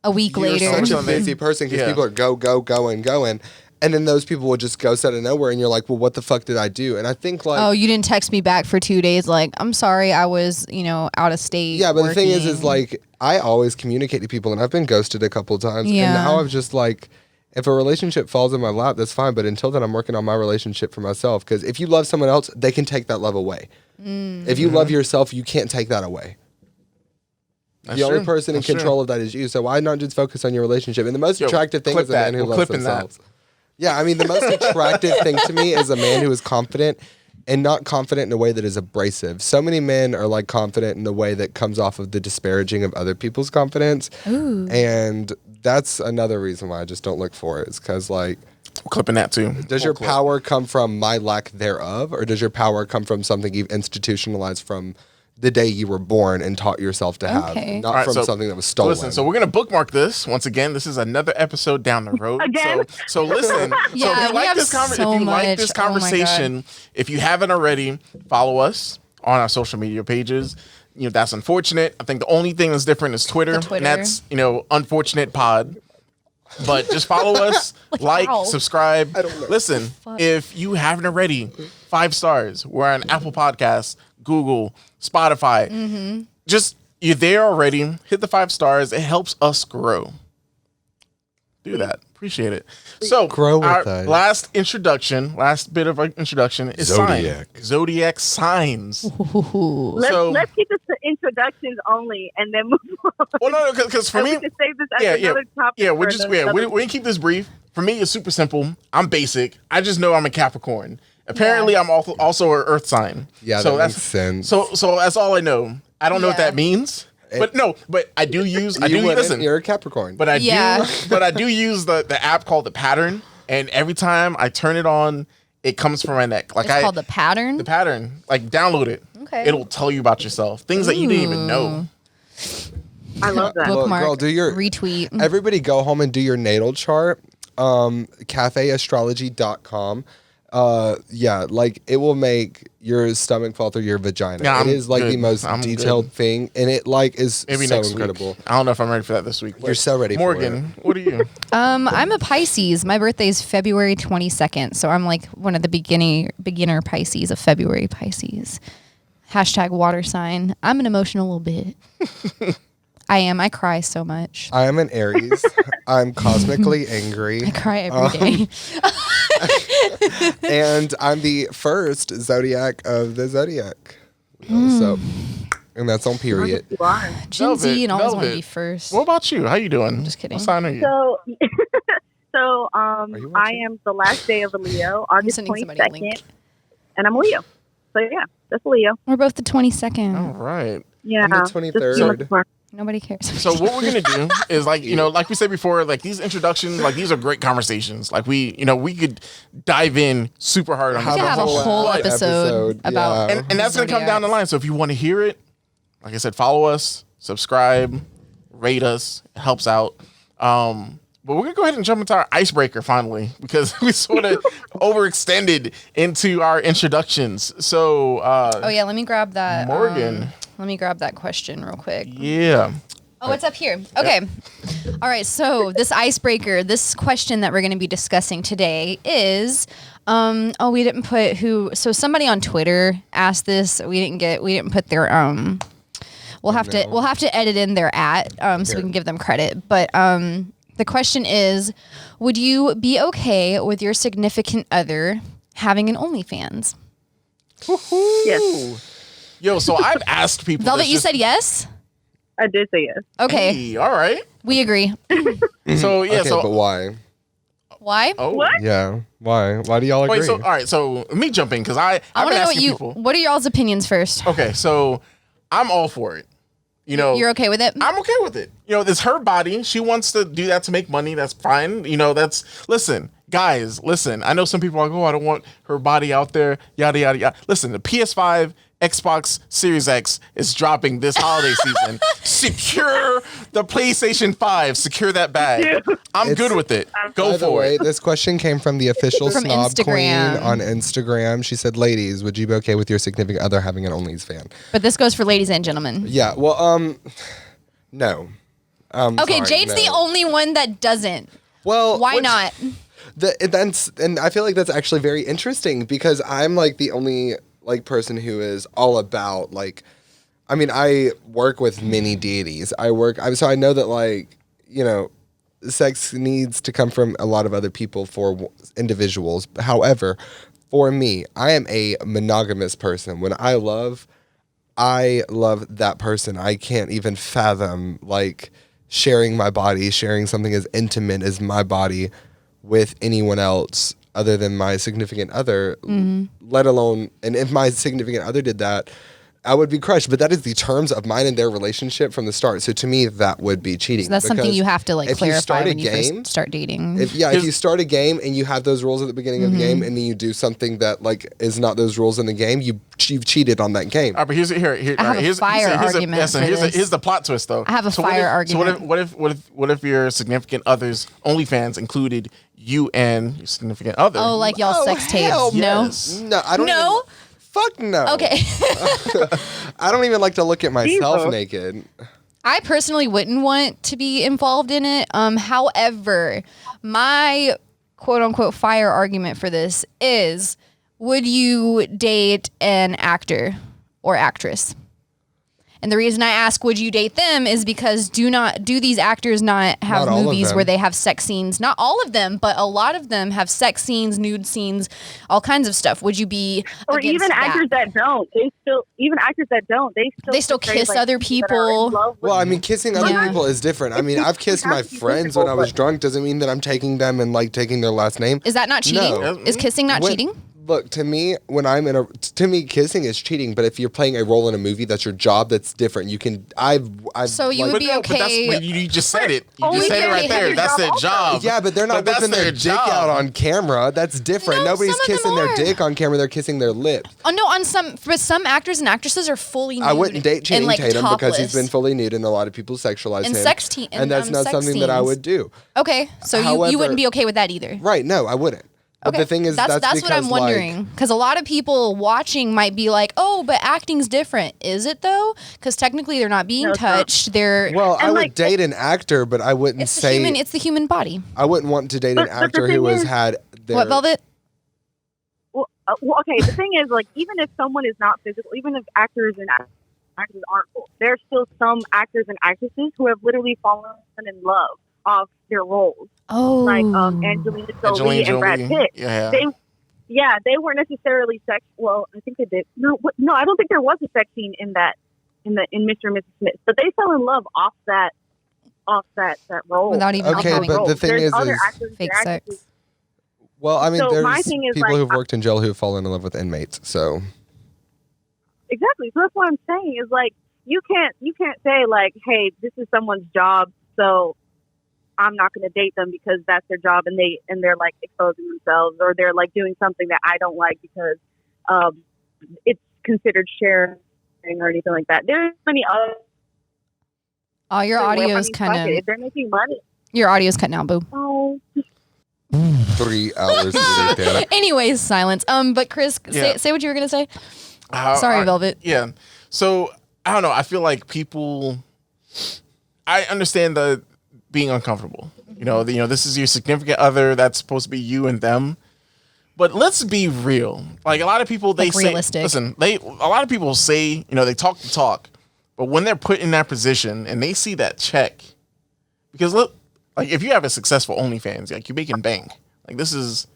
a week you're later, such a busy person because people are going. And then those people will just ghost out of nowhere, and you're like, well, what the fuck did I do? And I think like, oh, you didn't text me back for 2 days. Like, I'm sorry, I was, out of state. Yeah, but the thing is like, I always communicate to people, and I've been ghosted a couple of times. Yeah. And now I'm just like, if a relationship falls in my lap, that's fine. But until then, I'm working on my relationship for myself. Because if you love someone else, they can take that love away. If you love yourself, you can't take that away. The only person in control of that is you. So why not just focus on your relationship? And the most attractive thing is a man who loves themselves. Yeah, I mean, the most attractive thing to me is a man who is confident and not confident in a way that is abrasive. So many men are like confident in a way that comes off of the disparaging of other people's confidence. Ooh. And that's another reason why I just don't look for it, is because like, we're clipping that too. Does your power come from my lack thereof, or does your power come from something you've institutionalized from the day you were born and taught yourself to have, not from something that was stolen? Listen, so we're going to bookmark this. Once again, this is another episode down the road. Again? So listen, so if you like this conversation, if you haven't already, follow us on our social media pages. That's unfortunate. I think the only thing that's different is Twitter. And that's, unfortunate pod. But just follow us, subscribe. Listen, if you haven't already, 5 stars. We're on Apple Podcasts, Google, Spotify. Just, you're there already. Hit the 5 stars. It helps us grow. Do that. Appreciate it. So, grow with our us. last bit of our introduction is Zodiac signs. Let's keep this to introductions only, and then move on. Well, no, because for me, we can save this as another topic. Yeah, we can keep this brief. For me, it's super simple. I'm basic. I just know I'm a Capricorn. Apparently, I'm also an Earth sign. Yeah, so that makes sense. So that's all I know. I don't know what that means. But I do use. Listen, you're a Capricorn. But I do use the app called the Pattern, and every time I turn it on, it comes from my neck. Like it's called the Pattern. The Pattern. Like download it. Okay. It'll tell you about yourself, things that you didn't even know. I love that. Bookmark. Girl, do your retweet. Everybody, go home and do your natal chart. Cafeastrology.com. Like it will make your stomach fall through your vagina. Yeah, it is like the most detailed thing, and it like is Maybe so next incredible. Week. I don't know if I'm ready for that this week. You're so ready Morgan, for it. What are you? I'm a Pisces. My birthday is February 22nd, so I'm like one of the beginner Pisces, a February Pisces. # water sign. I'm an emotional little bit. I am. I cry so much. I am an Aries. I'm cosmically angry. I cry every day. And I'm the first zodiac of the zodiac. So, and that's on period. Gen Z and always want to be first. What about you? How you doing? I'm just kidding. What sign are you? I am the last day of a Leo, August 22nd, and I'm a Leo. So yeah, that's a Leo. We're both the 22nd. All right. Yeah. I'm the 23rd. Nobody cares. So what we're gonna do is like we said before, like these introductions, like these are great conversations. Like we could dive in super hard on. We could have a whole episode about, and that's gonna come down the line. So if you want to hear it, like I said, follow us, subscribe, rate us. It helps out. But we're gonna go ahead and jump into our icebreaker finally, because we sort of overextended into our introductions. So let me grab that. Morgan. Let me grab that question real quick. Yeah. Oh, it's up here. Okay. All right. So this icebreaker, this question that we're going to be discussing today is, we didn't put who. So somebody on Twitter asked this. We didn't put their We'll have to edit in their so we can give them credit. But the question is, would you be okay with your significant other having an OnlyFans? Yes. Yo, so I've asked people. Velvet, you said yes? I did say yes. Okay. Hey, all right. We agree. So yeah. Okay, but why? Why? Oh. What? Yeah. Why? Why do y'all agree? Wait. So all right. So let me jump in because I want to know people. What are y'all's opinions first? Okay. So I'm all for it. You're okay with it? I'm okay with it. It's her body. She wants to do that to make money. That's fine. Listen, guys, listen. I know some people are like, oh, I don't want her body out there. Yada, yada, yada. Listen, the PS5 Xbox Series X is dropping this holiday season. Secure the PlayStation 5. Secure that bag. I'm good with it. Go By the for way, it. this question came from the official From snob queen Instagram. on Instagram. She said, "Ladies, would you be okay with your significant other having an Only's fan?" But this goes for ladies and gentlemen. Yeah. Well, no. Okay, Sorry, Jade's the no. only one that doesn't. Well, Why not? And I feel like that's actually very interesting because I'm like the only like person who is all about like, I mean, I work with many deities. So I know that like, you know, sex needs to come from a lot of other people for individuals. However, for me, I am a monogamous person. When I love that person. I can't even fathom like sharing my body, sharing something as intimate as my body with anyone else other than my significant other, let alone, and if my significant other did that, I would be crushed. But that is the terms of mine and their relationship from the start. So to me, that would be cheating. So that's something Because you have to like if you clarify start a when you game, first start dating. if you start a game and you have those rules at the beginning of the game, and then you do something that like is not those rules in the game, you've cheated on that game. All right, but here's the plot twist though. I have a fire argument. So what if your significant other's OnlyFans included you and your significant other? Oh, like y'all sex tapes? hell No. yes. No, I don't. No? Fuck no. Okay. I don't even like to look at myself Jesus. naked. I personally wouldn't want to be involved in it. However, my quote unquote fire argument for this is, would you date an actor or actress? And the reason I ask, would you date them, is because do these actors not have Not all of movies them. where they have sex scenes? Not all of them, but a lot of them have sex scenes, nude scenes, all kinds of stuff. Would you be Or against even that? actors that don't. They still kiss portray, like, other people that are in people. love with Well, I them. mean, kissing other Yeah. people is different. I mean, It's- I've kissed it has my to be friends when I was physical, drunk. Doesn't mean that I'm taking them and like taking their last name. Is that not cheating? No. Is kissing not When- cheating? Look, to me, kissing is cheating. But if you're playing a role in a movie, that's your job. That's different. You can. So you like- would be But that's okay. what you just said it. You Only just said it if right they have there. your That's job their also. job. Yeah, but they're not that's whipping their their dick job. out on camera. That's different. No, Nobody's some of them kissing their are. dick on camera. They're kissing their lips. Oh no, but some actors and actresses are fully nude. I wouldn't date and, Channing like, Tatum because he's topless. been fully nude, and a lot of people sexualize And him. and that's not sex something that I scenes. would do. Okay, so you However- wouldn't be okay with that either. Right? No, I wouldn't. But Okay, the thing is, that's what because, I'm wondering. Because a lot of people watching might be like, "Oh, but acting's different." Is it though? Because technically they're not being No, it's not. touched. They're Well, I And, would like, date an actor, but I wouldn't it's the say human. It's the human body. I wouldn't want to date an But the actor who thing has is- had their. What, Velvet? Well, okay. The thing is, like, even if someone is not physical, even if actors and actors aren't full, there's still some actors and actresses who have literally fallen in love off their roles, Oh, like Angelina Jolie and Brad Pitt. Yeah. They weren't necessarily sex. Well, I think they did. No, I don't think there was a sex scene in Mr. and Mrs. Smith, but they fell in love off that role. Without even Okay, having but the thing There's is other is- actors and fake actresses- sex. Well, I mean, So my there's thing is, people like, who've worked in jail who've fallen in love with inmates. So Exactly. So that's what I'm saying is, like, you can't say, like, hey, this is someone's job, so I'm not going to date them because that's their job, and they're like exposing themselves, or they're like doing something that I don't like because it's considered sharing or anything like that. There's many other. Oh, your audio's fuck kind it. of. If they're making money, Your audio's cutting out, boo. oh, 3 hours to date that. Anyways, silence. But Chris, Yeah. say what you were gonna say. Sorry, Velvet. Yeah. So I don't know. I feel like people. I understand the being uncomfortable. This is your significant other. That's supposed to be you and them. But let's be real. Like a lot of people, they Like say, realistic. listen. A lot of people say, they talk the talk, but when they're put in that position and they see that check, because look, like if you have a successful OnlyFans, like you're making bank, like this is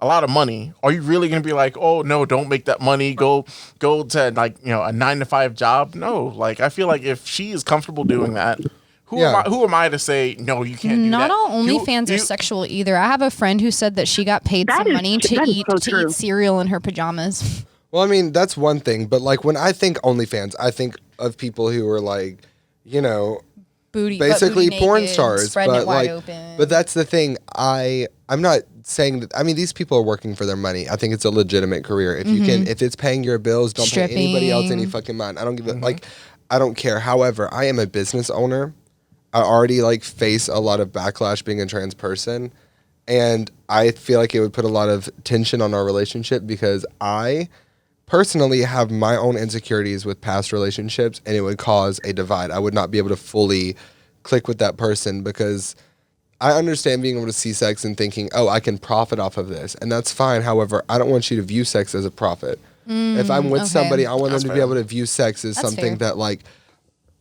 a lot of money. Are you really gonna be like, oh no, don't make that money. Go to like a 9-to-5 job? No. Like I feel like if she is comfortable doing that, who am I to say no? You can't do Not that. all OnlyFans are sexual either. I have a friend who said that she got paid That some is- money to that is eat so true. cereal in her pajamas. Well, I mean, that's one thing. But like when I think OnlyFans, I think of people who are like, Booty, basically booty porn naked, stars. spreading But it wide like, open. but that's the thing. I'm not saying that. I mean, these people are working for their money. I think it's a legitimate career. If you can, if it's paying your bills, don't pay anybody else any fucking mind. I don't give it. I don't care. However, I am a business owner. I already face a lot of backlash being a trans person, and I feel like it would put a lot of tension on our relationship because I personally have my own insecurities with past relationships, and it would cause a divide. I would not be able to fully click with that person because I understand being able to see sex and thinking, oh, I can profit off of this, and that's fine. However, I don't want you to view sex as a profit. If I'm with somebody, I want them to be able to view sex as something that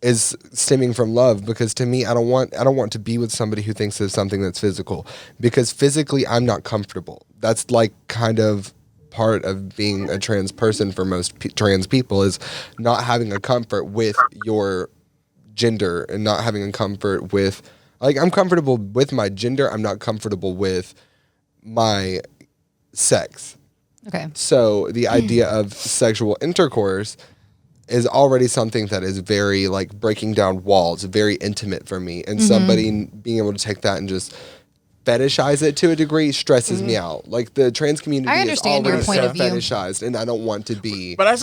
is stemming from love, because to me, I don't want to be with somebody who thinks of something that's physical, because physically I'm not comfortable. That's kind of part of being a trans person for most trans people, is not having a comfort with your gender and not having a comfort with, I'm comfortable with my gender. I'm not comfortable with my sex. Okay. So the idea of sexual intercourse is already something that is very breaking down walls, very intimate for me. And somebody being able to take that and just fetishize it to a degree stresses me out. The trans community is already fetishized, and I don't want to be. But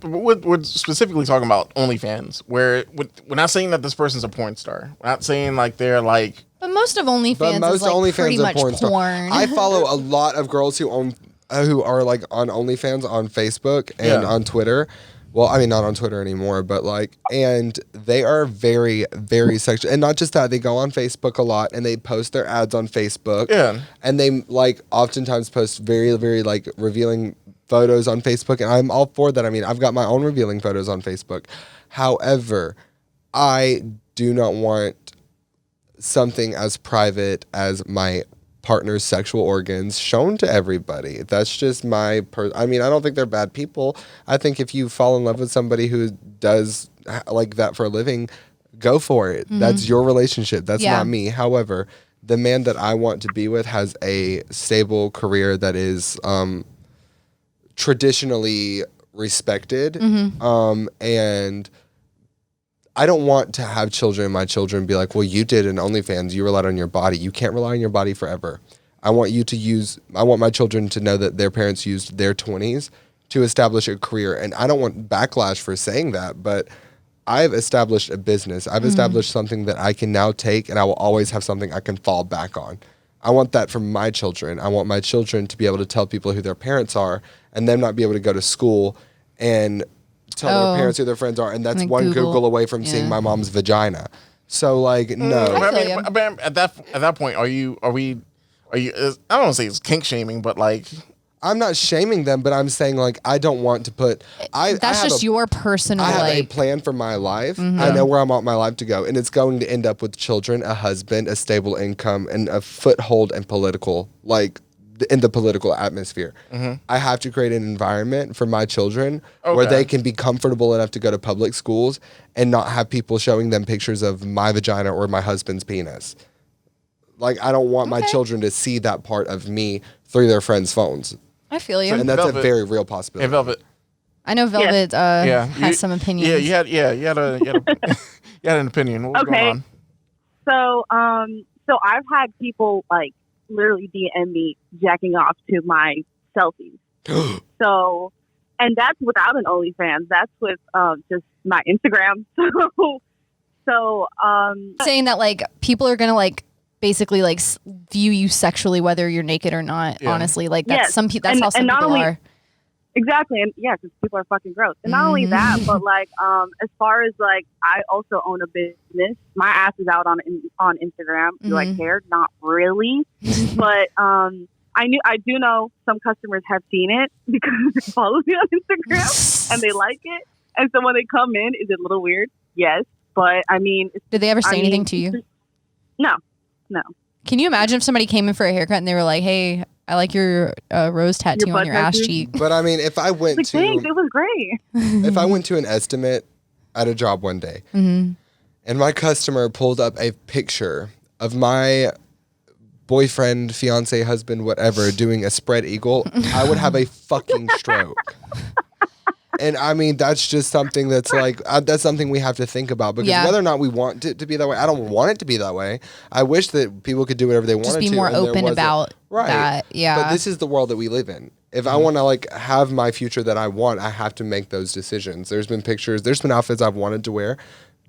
we're specifically talking about OnlyFans, where we're not saying that this person's a porn star. We're not saying they're But most of OnlyFans is pretty much porn. I follow a lot of girls who are on OnlyFans on Facebook and on Twitter. Well, I mean, not on Twitter anymore, but and they are very, very sexual. And not just that, they go on Facebook a lot and they post their ads on Facebook. Yeah. And they oftentimes post very, very revealing photos on Facebook. And I'm all for that. I mean, I've got my own revealing photos on Facebook. However, I do not want something as private as my partner's sexual organs shown to everybody. That's just my I mean, I don't think they're bad people. I think if you fall in love with somebody who does that for a living, go for it. That's your relationship. That's not me. However, the man that I want to be with has a stable career that is traditionally respected. And I don't want to have children and my children be well, you did an OnlyFans, you relied on your body. You can't rely on your body forever. I want my children to know that their parents used their 20s to establish a career. And I don't want backlash for saying that, but I've established a business. I've established something that I can now take, and I will always have something I can fall back on. I want that for my children. I want my children to be able to tell people who their parents are, and them not be able to go to school and tell their parents who their friends are, and that's one Google away from seeing my mom's vagina. So no. I mean, at that point, are you? I don't want to say it's kink shaming, but I'm not shaming them, but I'm saying I don't want to put. That's just your personal. I have a plan for my life. I know where I want my life to go, and it's going to end up with children, a husband, a stable income, and a foothold in in the political atmosphere. I have to create an environment for my children where they can be comfortable enough to go to public schools and not have people showing them pictures of my vagina or my husband's penis. I don't want my children to see that part of me through their friends' phones. I feel you. And that's a very real possibility. Hey, Velvet. I know Velvet has some opinions. Yeah, you had an opinion. What was going on? So I've had people literally DM me jacking off to my selfies. So, and that's without an OnlyFans. That's with just my Instagram. So saying that people are gonna basically view you sexually whether you're naked or not. Honestly, that's some people. That's how some people are. Exactly, and because people are fucking gross. And not only that, but as far as I also own a business. My ass is out on Instagram. Do I care? Not really, but I do know some customers have seen it because they follow me on Instagram and they like it. And so when they come in, is it a little weird? Yes, but I mean, did they ever say anything to you? No. Can you imagine if somebody came in for a haircut and they were like, "Hey, I like your rose tattoo on your ass cheek"? But I mean, if I went to, thanks, it was great. If I went to an estimate at a job one day, and my customer pulled up a picture of my boyfriend, fiance, husband, whatever, doing a spread eagle, I would have a fucking stroke. And I mean, that's just something that's like, that's something we have to think about, because whether or not we want it to be that way, I don't want it to be that way. I wish that people could do whatever they wanted to. Just be more open about that. Yeah. But this is the world that we live in. If I want to like have my future that I want, I have to make those decisions. There's been outfits I've wanted to wear,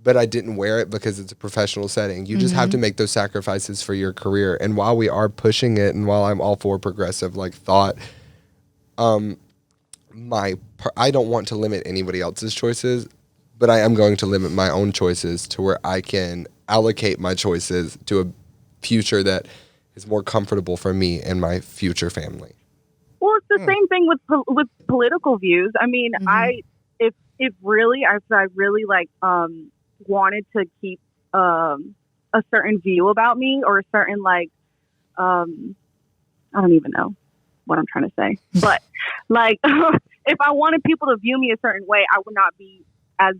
but I didn't wear it because it's a professional setting. You just have to make those sacrifices for your career. And while we are pushing it, and while I'm all for progressive like thought, I don't want to limit anybody else's choices, but I am going to limit my own choices to where I can allocate my choices to a future that is more comfortable for me and my future family. Well, it's the same thing with political views. I mean, if really I really like wanted to keep a certain view about me, or a certain like I don't even know what I'm trying to say, but like if I wanted people to view me a certain way, I would not be as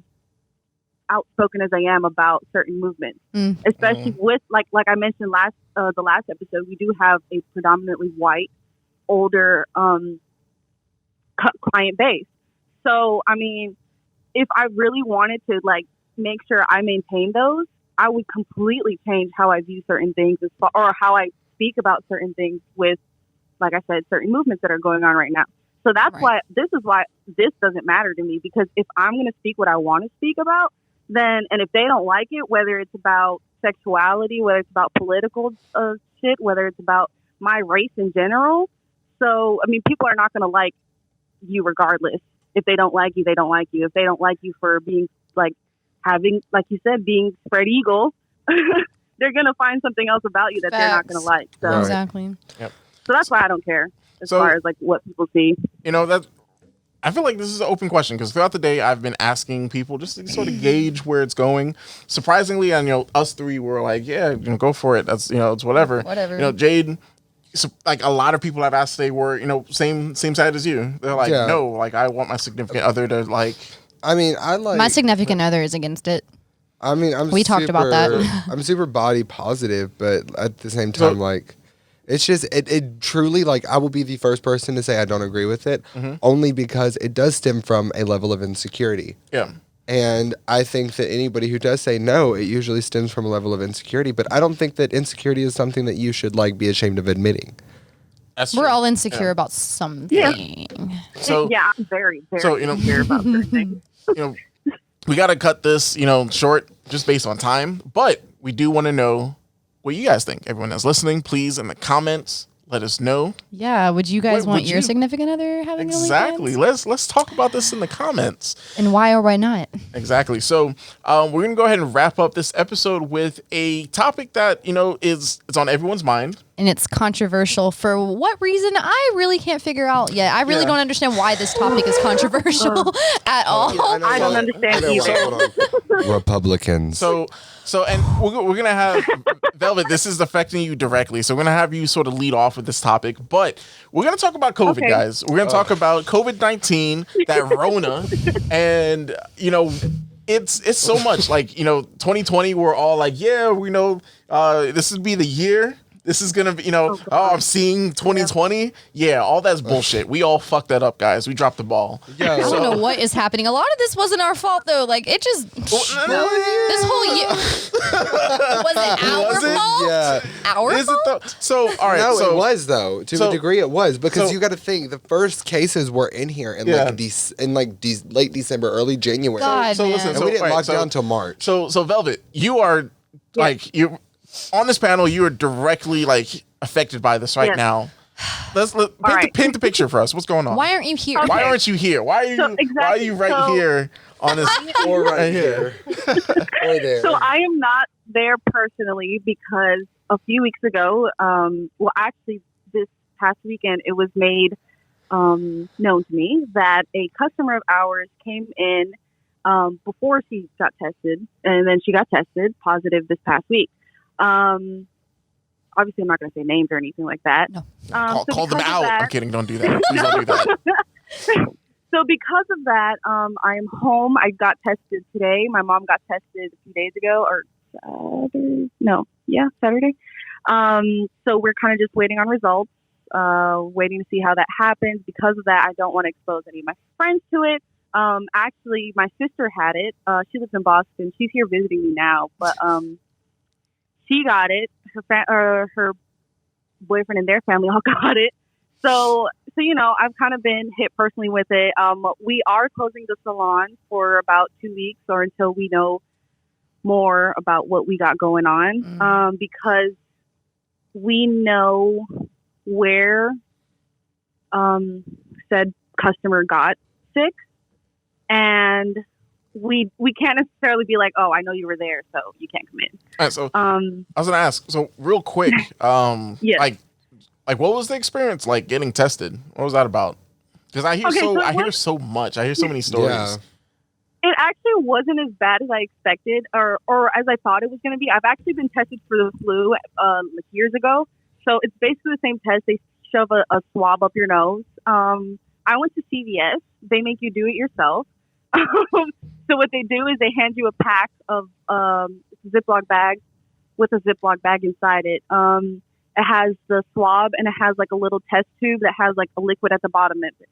outspoken as I am about certain movements, especially with like I mentioned the last episode, we do have a predominantly white, older client base. So I mean, if I really wanted to like make sure I maintain those, I would completely change how I view certain things or how I speak about certain things with, like I said, certain movements that are going on right now. So that's why this doesn't matter to me, because if I'm going to speak what I want to speak about, then, and if they don't like it, whether it's about sexuality, whether it's about political shit, whether it's about my race in general. So, I mean, people are not going to like you regardless. If they don't like you, they don't like you. If they don't like you for being like having, like you said, being spread eagle, they're going to find something else about you that they're not going to like. So. Exactly. Yep. So that's why I don't care as far as like what people see. You know, that I feel like this is an open question, because throughout the day I've been asking people just to sort of gauge where it's going. Surprisingly, and us three were like, yeah, go for it. That's it's whatever. Whatever. Jade. So, like a lot of people I've asked, they were same side as you. They're like, no, like I want my significant other to like. I mean, I like my significant other is against it. I mean, we talked about that. I'm super body positive, but at the same time, like, it's just it truly, like, I will be the first person to say I don't agree with it, only because it does stem from a level of insecurity. Yeah. And I think that anybody who does say no, it usually stems from a level of insecurity. But I don't think that insecurity is something that you should like be ashamed of admitting. We're all insecure about something. Yeah. So I'm very, very insecure about certain things. We got to cut this, short just based on time. But we do want to know what you guys think. Everyone that's listening, please, in the comments, let us know. Yeah, would you guys want your significant other having exactly? Let's talk about this in the comments. And why or why not? Exactly. So we're gonna go ahead and wrap up this episode with a topic that is on everyone's mind. And it's controversial for what reason? I really can't figure out yet. I really don't understand why this topic is controversial at all. Yeah, I don't understand either. Republicans. So, and we're going to have, Velvet, this is affecting you directly. So we're going to have you sort of lead off with this topic. But we're going to talk about COVID, guys. We're going to talk about COVID-19, that Rona. And, it's so much. Like, 2020, we're all like, yeah, we know this would be the year. This is going to be, I'm seeing 2020. Yeah, all that's bullshit. We all fucked that up, guys. We dropped the ball. Yeah. I don't know what is happening. A lot of this wasn't our fault, though. Like, it just... this whole year... was it our fault? Yeah. Our fault? So, all right. No, it was, though. To a degree, it was. Because you got to think, the first cases were in here in late December, early January. God, and we didn't lock down until March. So, Velvet, you are, you on this panel, you are directly affected by this right now. Paint the picture for us. What's going on? Why aren't you here? Okay. Why aren't you here? Why are you right here on this or right here? Or there. So I am not there personally because a few weeks ago, actually this past weekend, it was made known to me that a customer of ours came in before she got tested, and then she got tested positive this past week. Obviously, I'm not going to say names or anything like that. No. Call them out. I'm kidding. Don't do that. Please don't do that. So because of that, I am home. I got tested today. My mom got tested a few days ago, or Saturday. So we're kind of just waiting on results, waiting to see how that happens. Because of that, I don't want to expose any of my friends to it. Actually, my sister had it. She lives in Boston. She's here visiting me now, but she got it. Her boyfriend and their family all got it. So I've kind of been hit personally with it. We are closing the salon for about 2 weeks or until we know more about what we got going on, because we know where said customer got sick, and we can't necessarily be like, oh, I know you were there, so you can't come in. All right, so I was gonna ask, so real quick, yes. like what was the experience like getting tested? What was that about? Because I hear hear so much. I hear so many stories. Yeah. It actually wasn't as bad as I expected, or as I thought it was going to be. I've actually been tested for the flu like years ago, so it's basically the same test. They shove a swab up your nose. I went to CVS. They make you do it yourself. So what they do is they hand you a pack of Ziploc bags with a Ziploc bag inside it. It has the swab and it has like a little test tube that has like a liquid at the bottom of it.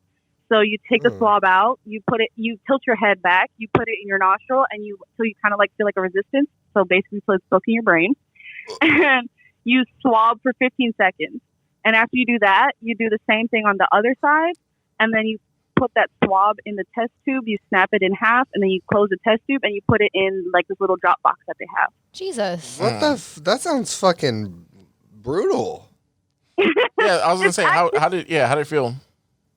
So you take the swab out, you tilt your head back, you put it in your nostril, and so you kind of like feel like a resistance. So basically, so it's stuck in your brain, and you swab for 15 seconds. And after you do that, you do the same thing on the other side, and then you put that swab in the test tube, you snap it in half, and then you close the test tube, and you put it in like this little drop box that they have. Jesus. What that sounds fucking brutal. Yeah, I was gonna say, how did it feel?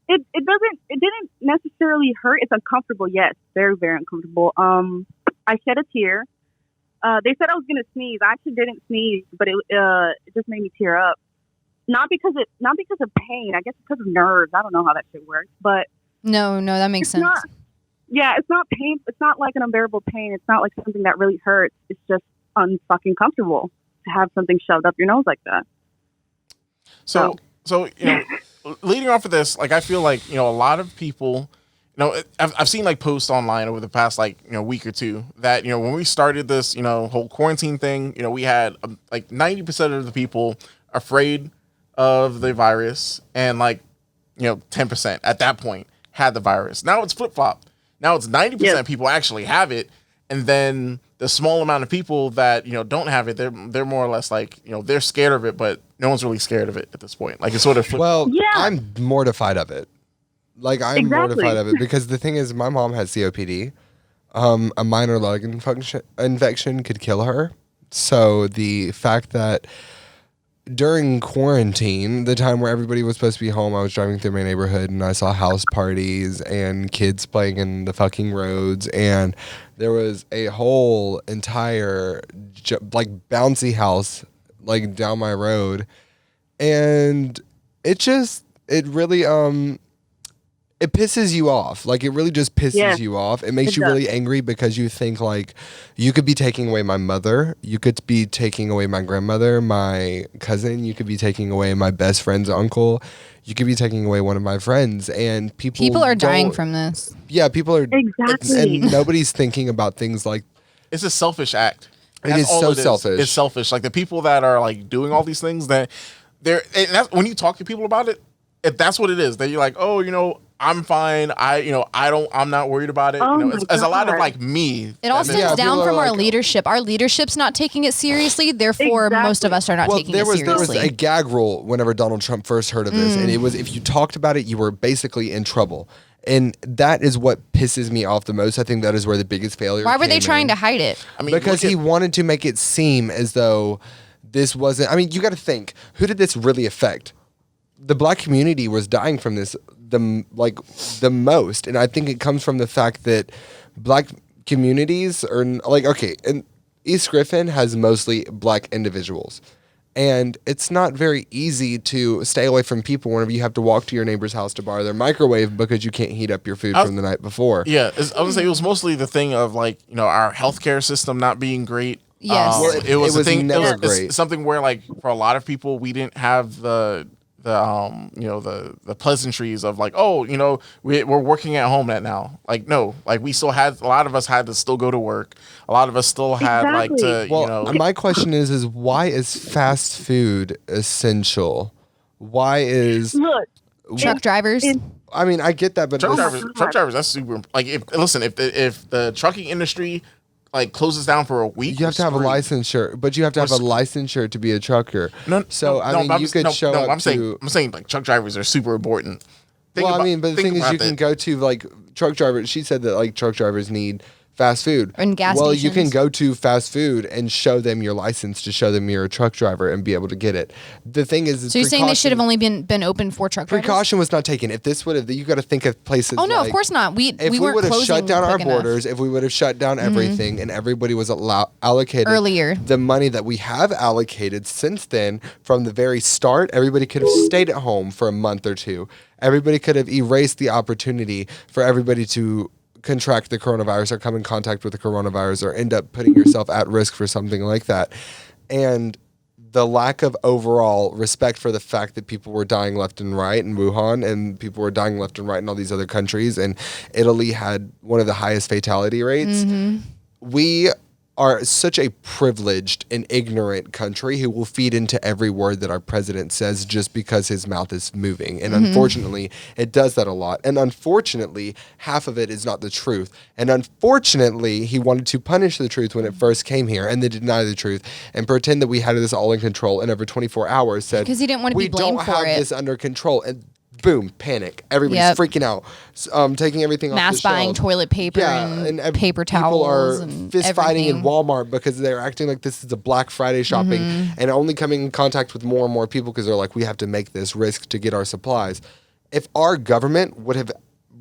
It didn't necessarily hurt. It's uncomfortable, yes, very, very uncomfortable. I shed a tear. They said I was gonna sneeze. I actually didn't sneeze, but it just made me tear up. Not because of pain. I guess because of nerves. I don't know how that shit works, but No, that makes sense. It's not pain. It's not like an unbearable pain. It's not like something that really hurts. It's just unfucking comfortable to have something shoved up your nose like that. So leading off of this, like I feel like a lot of people, I've seen like posts online over the past week or two that when we started this whole quarantine thing, we had like 90% of the people afraid of the virus, and 10% at that point had the virus. Now it's flip flop. Now it's 90% of people actually have it, and then the small amount of people that don't have it, they're more or less like they're scared of it, but no one's really scared of it at this point. Like it's sort of I'm mortified of it. Like I'm mortified of it because the thing is, my mom has COPD. A minor lung infection could kill her. So the fact that during quarantine, the time where everybody was supposed to be home, I was driving through my neighborhood and I saw house parties and kids playing in the fucking roads, and there was a whole entire bouncy house down my road, and it really it pisses you off. Like, it really just pisses you off. It makes you really angry because you think, like, you could be taking away my mother. You could be taking away my grandmother, my cousin. You could be taking away my best friend's uncle. You could be taking away one of my friends. And people are dying from this. Yeah, people are. Exactly. And nobody's thinking about things like. It's a selfish act. It is so selfish. It's selfish. Like, the people that are, like, doing all these things, that when you talk to people about it, if that's what it is, that you're like, oh, I'm fine. I'm not worried about it. It's a lot of like me. It all stems down from our leadership. Our leadership's not taking it seriously. Therefore, most of us are not taking it seriously. There was a gag rule whenever Donald Trump first heard of this, and it was if you talked about it, you were basically in trouble. And that is what pisses me off the most. I think that is where the biggest failure. Why were they trying to hide it? I mean, because he wanted to make it seem as though this wasn't. I mean, you got to think, who did this really affect? The black community was dying from this the most, and I think it comes from the fact that black communities are and East Griffin has mostly black individuals, and it's not very easy to stay away from people whenever you have to walk to your neighbor's house to borrow their microwave because you can't heat up your food from the night before. Yeah, I was gonna say it was mostly the thing of our healthcare system not being great. Yes, it was a thing. Never great. It's something where for a lot of people we didn't have the pleasantries of we're working at home now. We still had, a lot of us had to still go to work. A lot of us still had my question is why is fast food essential? Why is truck drivers? I mean, I get that, but Truck drivers, that's super. Like, if the trucking industry like closes down for a week, you have to have a licensure, but you have to have a licensure to be a trucker. You could show up. I'm saying like truck drivers are super important. But the thing is, you can go to like truck drivers. She said that like truck drivers need fast food and gas well stations. You can go to fast food and show them your license to show them you're a truck driver and be able to get it. The thing is, so you're saying they should have only been open for truck drivers? Precaution was not taken. If this would have, you got to think of places. Oh no, like, of course not. If we would have shut down our borders, if we would have shut down everything, and everybody was allocated earlier the money that we have allocated since then, from the very start, everybody could have stayed at home for a month or two. Everybody could have erased the opportunity for everybody to contract the coronavirus or come in contact with the coronavirus or end up putting yourself at risk for something like that. And the lack of overall respect for the fact that people were dying left and right in Wuhan, and people were dying left and right in all these other countries, and Italy had one of the highest fatality rates. We are such a privileged and ignorant country who will feed into every word that our president says just because his mouth is moving. And unfortunately, it does that a lot. And unfortunately, half of it is not the truth. And unfortunately, he wanted to punish the truth when it first came here and then deny the truth and pretend that we had this all in control. And over 24 hours said, because he didn't want to be blamed for it. We don't have this under control. And boom, panic. Everybody's freaking out, taking everything off the shelves. Mass buying toilet paper and paper towels. People are and fist fighting in Walmart because they're acting like this is a Black Friday shopping and only coming in contact with more and more people because they're like, we have to make this risk to get our supplies. If our government would have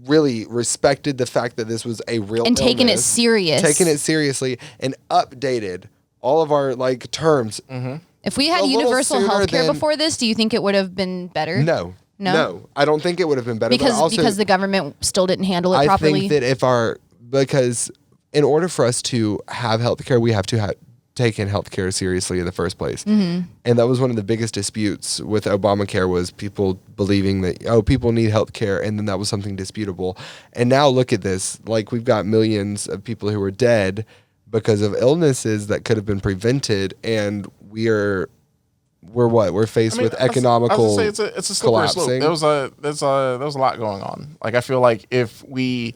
really respected the fact that this was a real and taken it seriously and updated all of our like terms. If we had universal health care before this, do you think it would have been better? No, I don't think it would have been better. Because the government still didn't handle it properly. I think that because in order for us to have healthcare, we have to have taken healthcare seriously in the first place. And that was one of the biggest disputes with Obamacare, was people believing that, people need healthcare, and then that was something disputable. And now look at this. Like, we've got millions of people who are dead because of illnesses that could have been prevented, and we're faced with economical it's a slippery slope. There was a lot going on. Like, I feel like if we're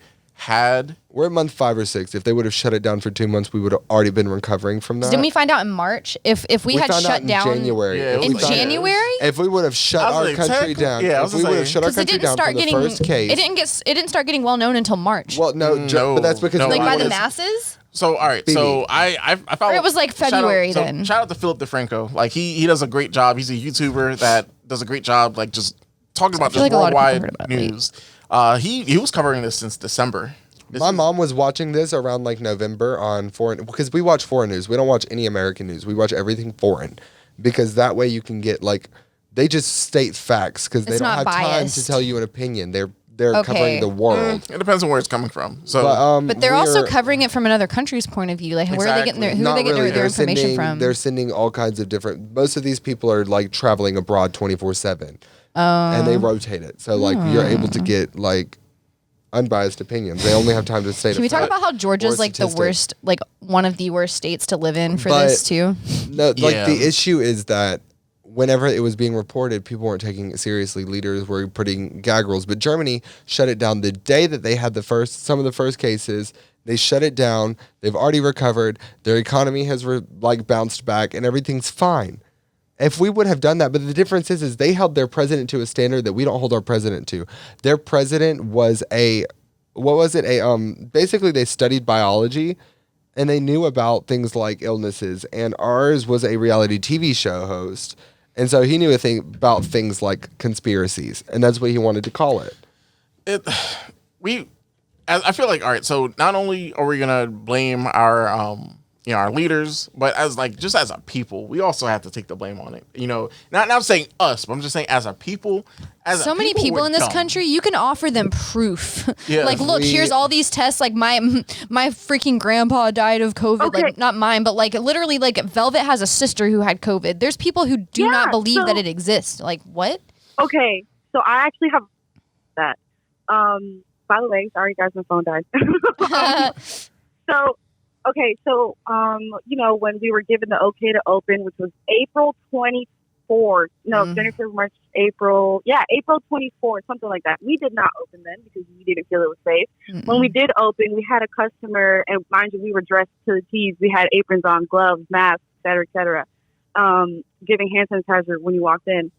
at month 5 or 6. If they would have shut it down for 2 months, we would have already been recovering from that. Didn't we find out in March? If we had shut down January. In January? If we would have shut our country down, if we would have shut our country down from the first case, it didn't start getting well known until March. Well, but that's because by the masses. So all right, so I found it was like February then. Shout out to Philip DeFranco. Like he does a great job. He's a YouTuber that does a great job, like just talking about this worldwide news. He was covering this since December. My mom was watching this around like November on foreign, because we watch foreign news. We don't watch any American news. We watch everything foreign, because that way you can get they just state facts because they don't have time to tell you an opinion. They're covering the world. It depends on where it's coming from. So, but they're also covering it from another country's point of view. Like, where are they getting their their information from? They're sending all kinds of different. Most of these people are like traveling abroad 24/7, and they rotate it. So you're able to get unbiased opinions. They only have time to say. Can we talk about how Georgia's the worst, one of the worst states to live in for this too? No, the issue is that whenever it was being reported, people weren't taking it seriously. Leaders were putting gag rules. But Germany shut it down the day that they had some of the first cases. They shut it down. They've already recovered. Their economy has bounced back, and everything's fine. If we would have done that, but the difference is they held their president to a standard that we don't hold our president to. Their president was basically they studied biology, and they knew about things like illnesses, and ours was a reality TV show host. And so he knew about things like conspiracies, and that's what he wanted to call it. I feel like, all right, so not only are we gonna blame our our leaders, but just as a people, we also have to take the blame on it. Not saying us, but I'm just saying as a people. So many people in this country, you can offer them proof. Yeah. Look, here's all these tests. My freaking grandpa died of COVID. Okay. Not mine, but literally, Velvet has a sister who had COVID. There's people who do not believe that it exists. What? Okay, so I actually have that. By the way, sorry guys, my phone died. So when we were given the okay to open, which was April 23rd, 24th. No, January, February, March, April. Yeah, April 24th, something like that. We did not open then because we didn't feel it was safe. Mm-mm. When we did open, we had a customer, and mind you, we were dressed to the T's. We had aprons on, gloves, masks, et cetera, giving hand sanitizer when you walked in.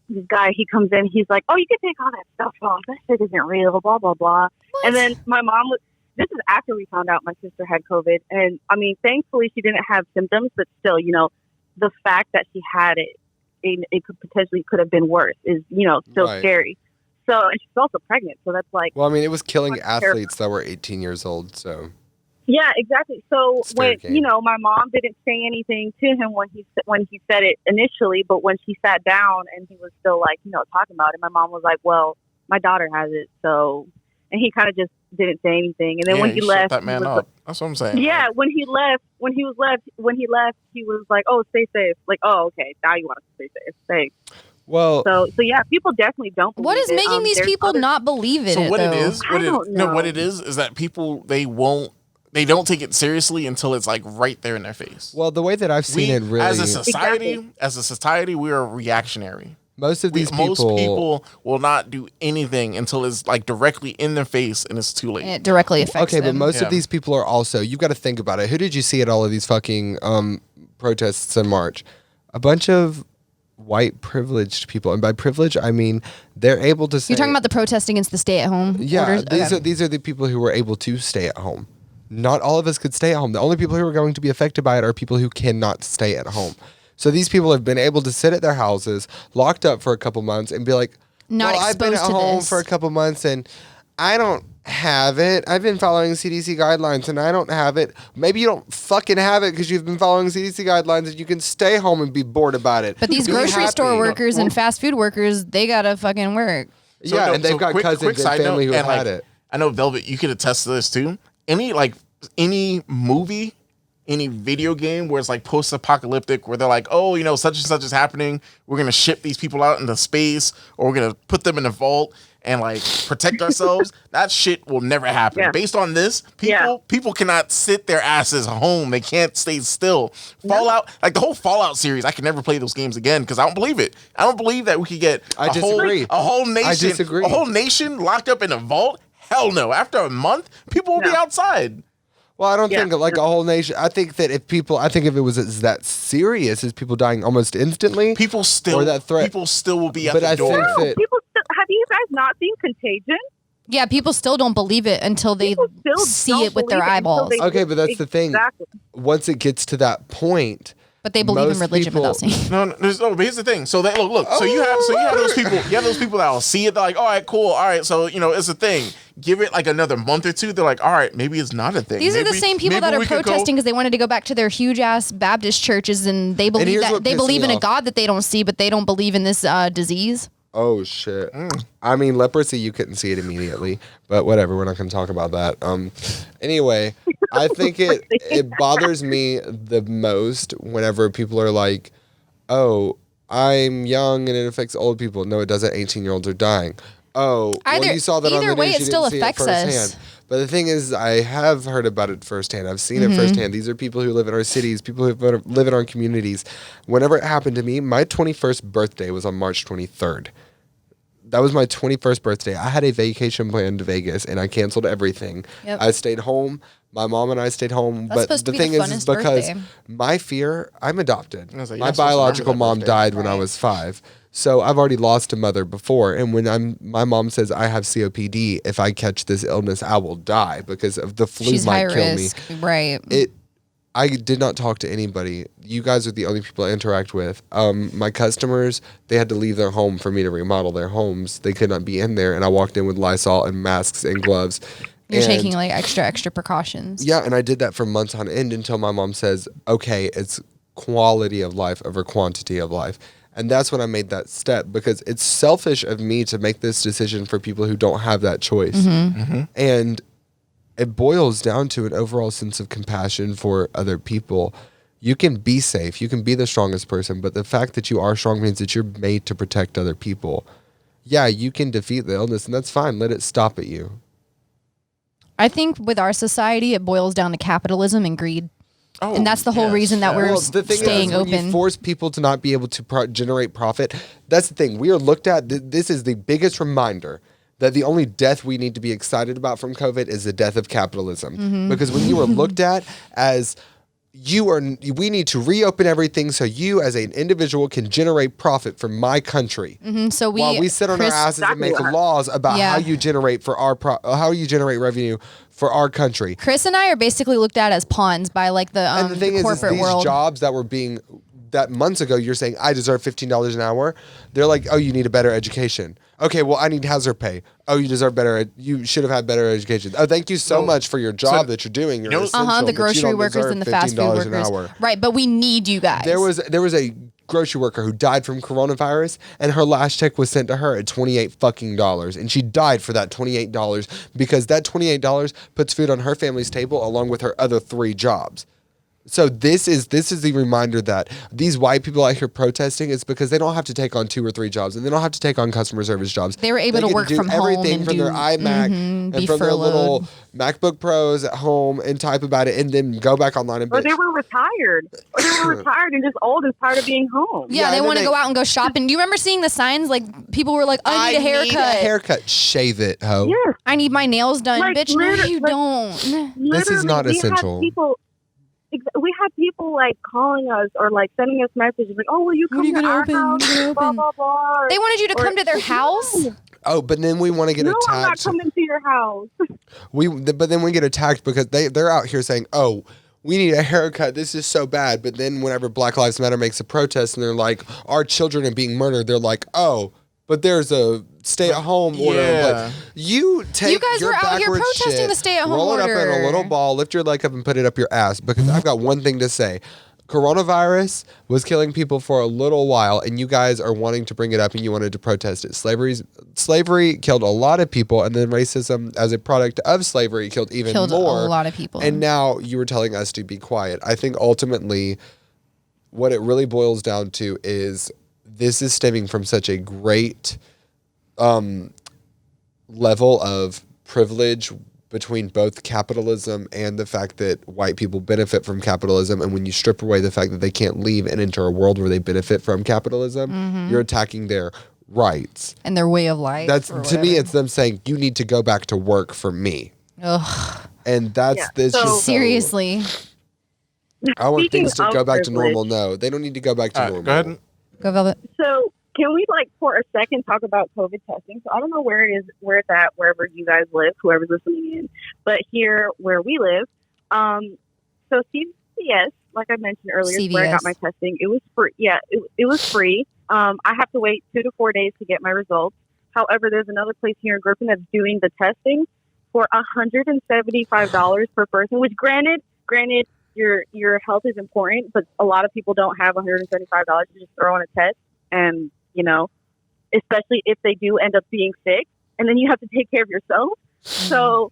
This guy, he comes in, he's like, "Oh, you can take all that stuff off. That shit isn't real, blah, blah, blah." What? And then my mom was, this is after we found out my sister had COVID. And I mean, thankfully she didn't have symptoms, but still, you know, the fact that she had it could potentially could have been worse is, you know, still scary. So, and she's also pregnant. So that's like, well, I mean, it was killing athletes that were 18 years old. So yeah, exactly. So when, you know, my mom didn't say anything to him when he said it initially, but when she sat down and he was still like, you know, talking about it, my mom was like, "Well, my daughter has it." So, and he kind of just didn't say anything. And then when he left, that man up. That's what I'm saying. Yeah, when he left, he was like, "Oh, stay safe." Like, "Oh, okay, now you want to stay safe." Well, so yeah, people definitely don't believe What is making these people not believe it? So what though? it is, what it is that people they don't take it seriously until it's like right there in their face. Well, the way that I've seen it, really, as a society, we are reactionary. Most people will not do anything until it's like directly in their face and it's too late. And it directly affects them. But most of these people are also, you've got to think about it. Who did you see at all of these fucking protests in March? A bunch of white privileged people. And by privilege, I mean they're able to say... You're talking about the protest against the stay-at-home orders? These are the people who were able to stay at home. Not all of us could stay at home. The only people who are going to be affected by it are people who cannot stay at home. So these people have been able to sit at their houses, locked up for a couple months, and be like, I've been at home for a couple months, and I don't have it. I've been following CDC guidelines, and I don't have it. Maybe you don't fucking have it because you've been following CDC guidelines, and you can stay home and be bored about it. But these grocery store workers and fast food workers, they gotta fucking work. And they've got cousins and family who have had it. I know, Velvet, you could attest to this too. Any movie, any video game where it's like post-apocalyptic, where they're like, "Oh, you know, such and such is happening. We're gonna ship these people out into space, or we're gonna put them in a vault and like protect ourselves." That shit will never happen. Yeah. Based on this, people cannot sit their asses home. They can't stay still. Fallout, like the whole Fallout series, I can never play those games again because I don't believe it. I don't believe that we could get a whole nation locked up in a vault. Hell no. After a month, people will be outside. Well, I don't think like a whole nation. I think that if it was as that serious as people dying almost instantly, people still will be at the door. Have you guys not seen Contagion? Yeah, people still don't believe it until they see it with their eyeballs. Okay, but that's the thing. Once it gets to that point. But they believe in religion without seeing it. No, but here's the thing. So they look. So you have those people. You have those people that will see it. They're like, "All right, cool. All right, so you know it's a thing." Give it like another month or two. They're like, "All right, maybe it's not a thing." These are the same people that are protesting because they wanted to go back to their huge ass Baptist churches and they believe in a God that they don't see, but they don't believe in this disease. Oh shit! I mean, leprosy, you couldn't see it immediately, but whatever. We're not going to talk about that. Anyway, I think it bothers me the most whenever people are like, "Oh, I'm young and it affects old people." No, it doesn't. 18-year-olds are dying. Oh, you saw that on the news. Either way, it still affects us. But the thing is, I have heard about it firsthand. I've seen it firsthand. These are people who live in our cities, people who live in our communities. Whenever it happened to me, my 21st birthday was on March 23rd. That was my 21st birthday. I had a vacation planned to Vegas, and I canceled everything. Yep. I stayed home. My mom and I stayed home. But the thing is because my fear, I'm adopted. My biological mom died when I was 5. So I've already lost a mother before, and when my mom says I have COPD, if I catch this illness, I will die because of the flu might kill me. Right. I did not talk to anybody. You guys are the only people I interact with. My customers, they had to leave their home for me to remodel their homes. They could not be in there, and I walked in with Lysol and masks and gloves. You're taking like extra precautions. Yeah, and I did that for months on end until my mom says, "Okay, it's quality of life over quantity of life." And that's when I made that step because it's selfish of me to make this decision for people who don't have that choice. And it boils down to an overall sense of compassion for other people. You can be safe. You can be the strongest person. But the fact that you are strong means that you're made to protect other people. Yeah, you can defeat the illness, and that's fine. Let it stop at you. I think with our society, it boils down to capitalism and greed. Oh, and that's the whole reason that we're the thing staying is, when open. you force people to not be able to generate profit. That's the thing. We are looked at. This is the biggest reminder that the only death we need to be excited about from COVID is the death of capitalism. Mm-hmm. Because when you are looked at as we need to reopen everything so you as an individual can generate profit for my country. So while we sit on our asses and make laws about how you generate for how you generate revenue for our country. Chris and I are basically looked at as pawns by like the and the thing corporate is these world. jobs that were being that months ago you're saying I deserve $15 an hour. They're like, oh, you need a better education. Okay, well, I need hazard pay. Oh, you deserve better. You should have had better education. Oh, thank you so much for your job that you're doing. You're essential, the grocery workers and the fast food $15 an workers. hour. Right, but we need you guys. There was a grocery worker who died from coronavirus, and her last check was sent to her at $28 and she died for that $28 because that $28 puts food on her family's table along with her other 3 jobs. So this is the reminder that these white people out here protesting is because they don't have to take on 2 or 3 jobs and they don't have to take on customer service jobs. They were able to get work do from home everything and from do, their iMac and be from their furloughed. little MacBook Pros at home and type about it and then go back online and bitch. Or they were retired. Or they were retired and just old and tired of being home. Yeah, they want to go out and go shopping. Do you remember seeing the signs? Like, people were like, I need a haircut. Need a haircut. Shave it, ho. Yes. I need my nails done. Like, Bitch, no, you don't. This is not Literally, essential. We had people like calling us or like sending us messages like, "Oh, will you come to our house?" Blah blah blah. They wanted you to come to their house? Oh, but then we want to get No, I'm not attacked. coming to your house. But then we get attacked because they're out here saying, "Oh, we need a haircut. This is so bad." But then whenever Black Lives Matter makes a protest and they're like, "Our children are being murdered," they're like, "Oh, but there's a stay-at-home order." Yeah. Like, you take You guys your were out here backward protesting shit, the stay-at-home roll it up order. in a little ball, lift your leg up, and put it up your ass. Because I've got one thing to say. Coronavirus was killing people for a little while, and you guys are wanting to bring it up and you wanted to protest it. Slavery killed a lot of people, and then racism as a product of slavery killed even more. A lot of people. And now you were telling us to be quiet. I think ultimately what it really boils down to is this is stemming from such a great level of privilege between both capitalism and the fact that white people benefit from capitalism. And when you strip away the fact that they can't leave and enter a world where they benefit from capitalism, you're attacking their rights. And their way of life. That's to me, it's them saying, you need to go back to work for me. Ugh. And that's this. So- Seriously. I want Speaking things to of go back to privilege- normal. No, they don't need to go back to normal. Go ahead. Go Velvet. So can we like for a second talk about COVID testing? So I don't know where it's at, wherever you guys live, whoever's listening in, but here where we live, so CVS, like I mentioned earlier, is where I got CVS. my testing. It was free. Yeah, it was free. I have to wait 2 to 4 days to get my results. However, there's another place here in Griffin that's doing the testing for $175 per person, which granted, your health is important, but a lot of people don't have $175 to just throw on a test. And, you know, especially if they do end up being sick, and then you have to take care of yourself. So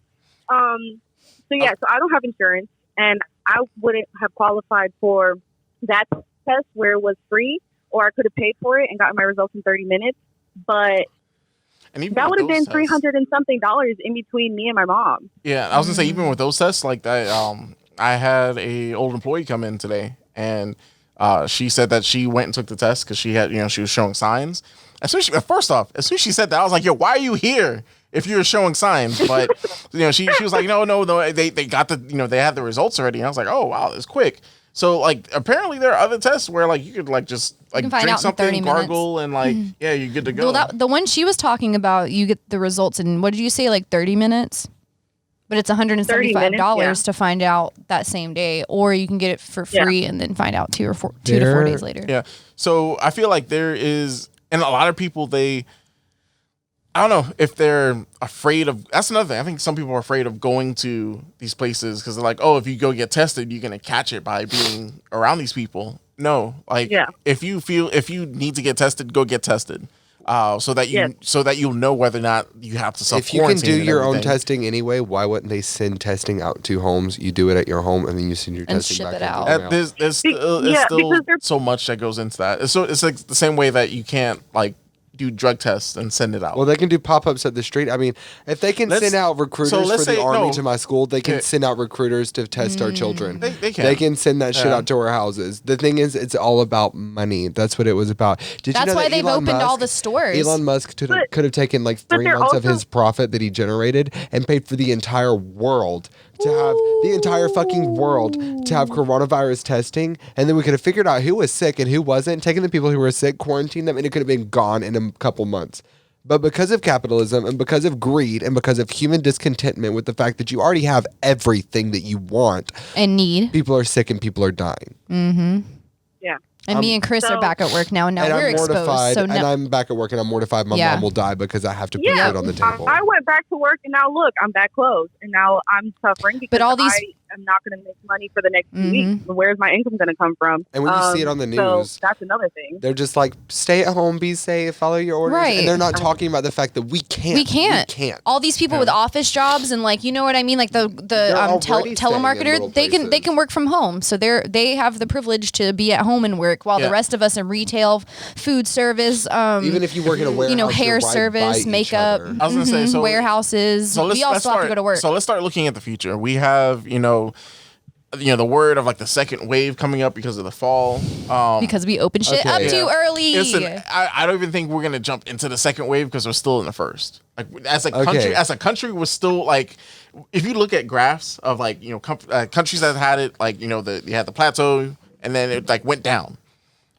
I don't have insurance, and I wouldn't have qualified for that test where it was free, or I could have paid for it and gotten my results in 30 minutes. But And even that with would have those been tests- $300 and something in between me and my mom. Yeah, I was gonna say even with those tests like that, I had a old employee come in today, and she said that she went and took the test because she had, she was showing signs. As soon as she said that, I was like, "Yo, why are you here if you're showing signs?" But she was like, "No, they got the they had the results already." And I was like, "Oh wow, that's quick." So like apparently there are other tests where like you could like just like can find drink out in 30 something, gargle, and like yeah, you're good to go. Well, the one she was talking about, you get the results in, what did you say, like 30 minutes? But it's $175 to find out that same day, or you can get it for free and then find out 2 to 4 days later. Yeah. So I feel like there is, and a lot of people, I don't know if they're afraid of, that's another thing. I think some people are afraid of going to these places because they're like, oh, if you go get tested, you're going to catch it by being around these people. No, like if you need to get tested, go get tested. So that you'll know whether or not you have to self quarantine. If you can do your own testing anyway, why wouldn't they send testing out to homes? You do it at your home, and then you send your And testing ship back it into out. the mail. There's still so much that goes into that. So it's like the same way that you can't like do drug tests and send it out. Well, they can do pop-ups at the street. I mean, if they can send out recruiters for the army to my school, they can send out recruiters to test our children. They can. They can send that shit out to our houses. The thing is, it's all about money. That's what it was about. That's why they've opened all the stores. Elon Musk could have taken like 3 months of his profit that he generated and paid for the entire world to have the entire fucking world to have coronavirus testing, and then we could have figured out who was sick and who wasn't, taken the people who were sick, quarantined them, and it could have been gone in a couple months. But because of capitalism and because of greed and because of human discontentment with the fact that you already have everything that you want and need, people are sick and people are dying. Mm-hmm. Yeah. And me and Chris are back at work now. Now and we're I'm mortified, exposed. So and I'm back at work, and I'm mortified my mom will die because I have to put food on the table. I went back to work, and now look, I'm back closed, and now I'm suffering because I am not going to make money for the next 2 weeks. Where's my income going to come from? And when you see it on the news, so that's another thing. They're just like, stay at home, be safe, follow your orders. Right. And they're not talking about the fact that we can't. We can't. All these people with office jobs and like, you know what I mean? Like the telemarketer, they can work from home. So they have the privilege to be at home and work while the rest of us in retail, food service, even if you work in a warehouse, hair service, makeup, I was gonna say, warehouses. So we all still have to go to work. So let's start looking at the future. We have, the word of like the second wave coming up because of the fall. Because we open shit up too early. Listen, I don't even think we're gonna jump into the second wave because we're still in the first. Like as a country, we're still like, if you look at graphs of like countries that had it, like you had the plateau and then it like went down.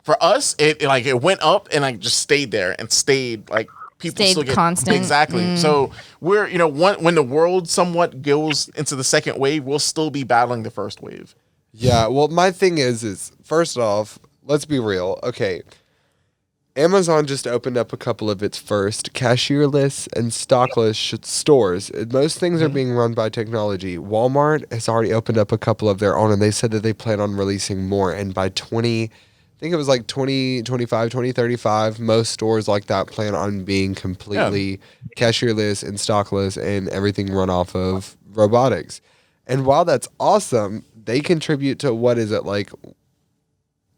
For us, it went up and like just stayed there and stayed like. People stayed still get constant. Exactly. So we're when the world somewhat goes into the second wave, we'll still be battling the first wave. Yeah. Well, my thing is first off, let's be real. Okay, Amazon just opened up a couple of its first cashierless and stockless stores. Most things are being run by technology. Walmart has already opened up a couple of their own, and they said that they plan on releasing more. And by 2035, most stores like that plan on being completely cashierless and stockless and everything run off of robotics. And while that's awesome, they contribute to what is it like?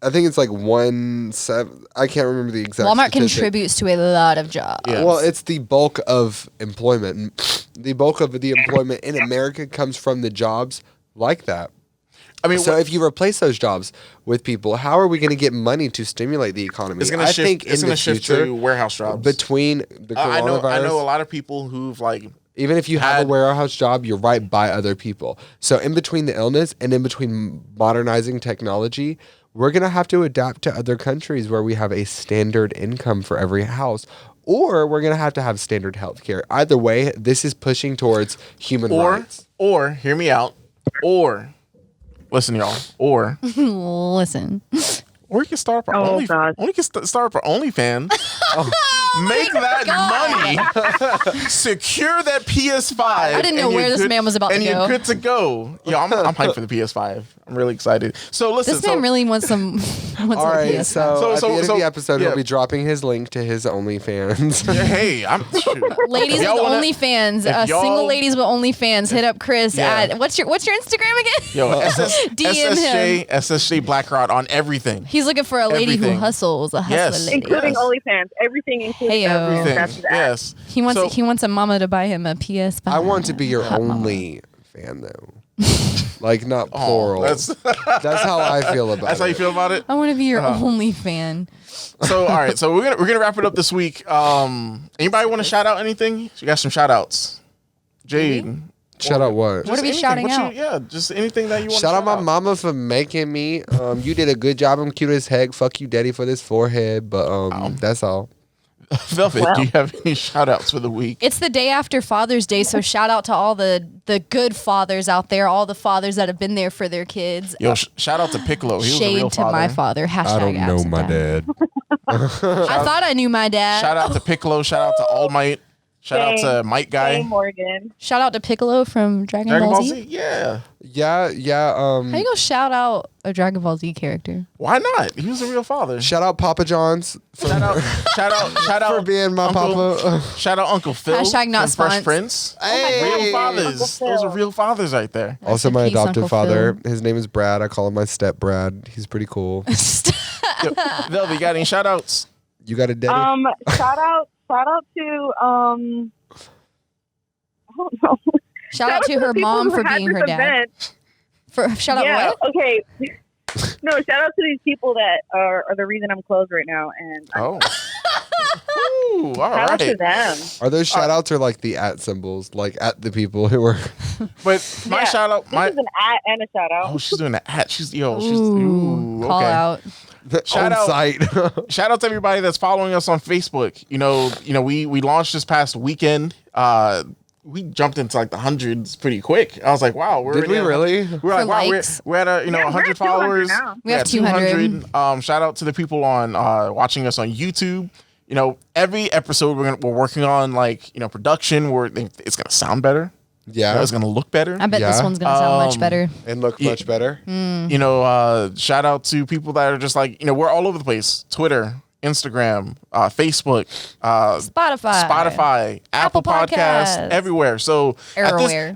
I think it's like 1/7. I can't remember the exact. Walmart statistic. contributes to a lot of jobs. Yeah. Well, it's the bulk of employment. The bulk of the employment in America comes from the jobs like that. I mean, so if you replace those jobs with people, how are we going to get money to stimulate the economy? It's going to shift to warehouse jobs. Between the coronavirus, I know a lot of people who've like. Even if you have a warehouse job, you're right by other people. So in between the illness and in between modernizing technology, we're going to have to adapt to other countries where we have a standard income for every house. Or we're going to have standard health care. Either way, this is pushing towards human rights. Or, hear me out, listen, y'all. Or listen. Or you can start up our OnlyFans. Make that money. Secure that PS5. I didn't know where this man was about to go. And you're good to go. Yeah, I'm hyped for the PS5. I'm really excited. So listen. This man really wants some. All right, PS5. so at the end of the episode, he'll be dropping his link to his OnlyFans. Hey, ladies with OnlyFans, single ladies with OnlyFans, hit up Chris at what's your Instagram again? Yo, DM him. SSJ Blackrod on everything. He's looking for a lady who hustles, a hustler lady. Including OnlyFans, everything including everything. Yes. He wants a mama to buy him a PS5. I want to be your only fan though. Like not plural. That's how I feel about it. That's how you feel about it? I want to be your only fan. So all right, so we're gonna wrap it up this week. Anybody want to shout out anything? You got some shout outs. Jade. Shout out what? What are we shouting out? Just anything that you want to shout out my mama for making me. You did a good job. I'm cute as heck. Fuck you, daddy, for this forehead. But that's all. Velvet, do you have any shout outs for the week? It's the day after Father's Day, so shout out to all the good fathers out there, all the fathers that have been there for their kids. Yo, shout out to Piccolo. He was a real Shade to my father. Hashtag I don't know my dad. I thought I knew my dad. Shout out to Piccolo. Shout out to All Might. Shout out to Mike Guy. Hey, Morgan. Shout out to Piccolo from Dragon Ball Z. Yeah. Yeah. How you gonna shout out a Dragon Ball Z character? Why not? He was a real father. Shout out Papa John's. Shout out for being my Papa. Shout out Uncle Phil. Hashtag not from Fresh spons. Prince. Hey. Real fathers. Those are real fathers right there. Also, my Peace, adoptive Uncle father. Phil. His name is Brad. I call him my step Brad. He's pretty cool. Velvet, you got any shout outs? You got a daddy? Shout out to I don't know. Shout out to her the mom people for who had being her this dad. event. Shout out Yeah, what? okay. No, shout out to these people that are the reason I'm closed right now. And Oh. Ooh, all shout out to right. them. Are those shout outs or like the at symbols? Like at the people who were. But my shout out, This is an at and a shout out. oh, she's doing the at. She's Ooh, ooh, call okay. out. Shout on out. site. Shout out to everybody that's following us on Facebook. You know, we launched this past weekend. We jumped into like the hundreds pretty quick. I was like, wow, Did we really? We're like, For wow, likes? we're at a, Yeah, we're 100 at 200 followers. now. We have 200. Shout out to the people on watching us on YouTube. You know, every episode we're working on like, production where it's gonna sound better. Yeah. It's gonna look better. I bet this Yeah. one's gonna sound much better. And look much better. Shout out to people that are just like, we're all over the place. Twitter, Instagram, Facebook, Spotify, Apple Podcasts, Podcasts. everywhere. So Everywhere.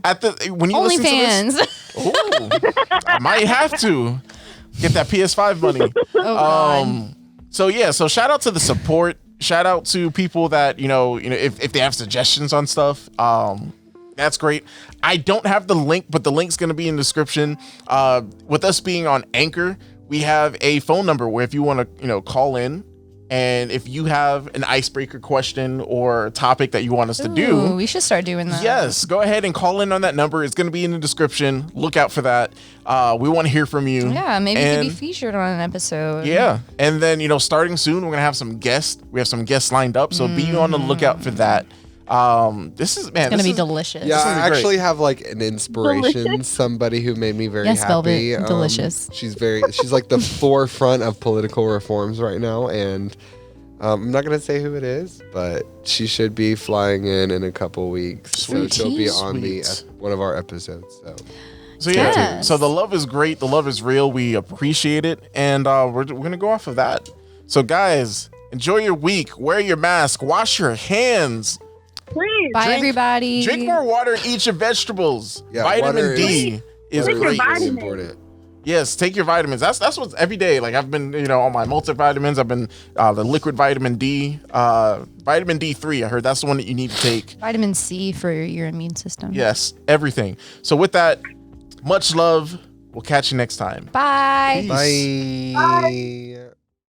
when you listen to this, OnlyFans. I might have to get that PS5 money. Oh, God. So shout out to the support. Shout out to people that, if they have suggestions on stuff, that's great. I don't have the link, but the link's going to be in the description. With us being on Anchor, we have a phone number where if you want to, call in, and if you have an icebreaker question or topic that you want us to Ooh, do, we should start doing that. yes, go ahead and call in on that number. It's going to be in the description. Look out for that. We want to hear from you. Yeah, maybe you And- could be featured on an episode. Yeah. And then, starting soon, we're going to have some guests. We have some guests lined up. So be on the lookout for that. This is, man, It's gonna be is- delicious. Yeah, I gonna be great. actually have like an inspiration. Somebody who made me very Yes, happy. Velvet, delicious. She's like the forefront of political reforms right now, and I'm not gonna say who it is, but she should be flying in a couple weeks, Sweet. so she'll be on Sweet. one of our episodes. So yeah. Yes. So the love is great. The love is real. We appreciate it. And we're going to go off of that. So guys, enjoy your week. Wear your mask. Wash your hands. Please. Bye, Drink- everybody. Drink more water and eat your vegetables. Yeah, Vitamin water D is Take your great. vitamins. important. Yes, take your vitamins. That's what's every day. Like I've been, on my multivitamins. I've been the liquid vitamin D, vitamin D3. I heard that's the one that you need to take. Vitamin C for your immune system. Yes, everything. So with that, much love. We'll catch you next time. Bye. Peace. Bye.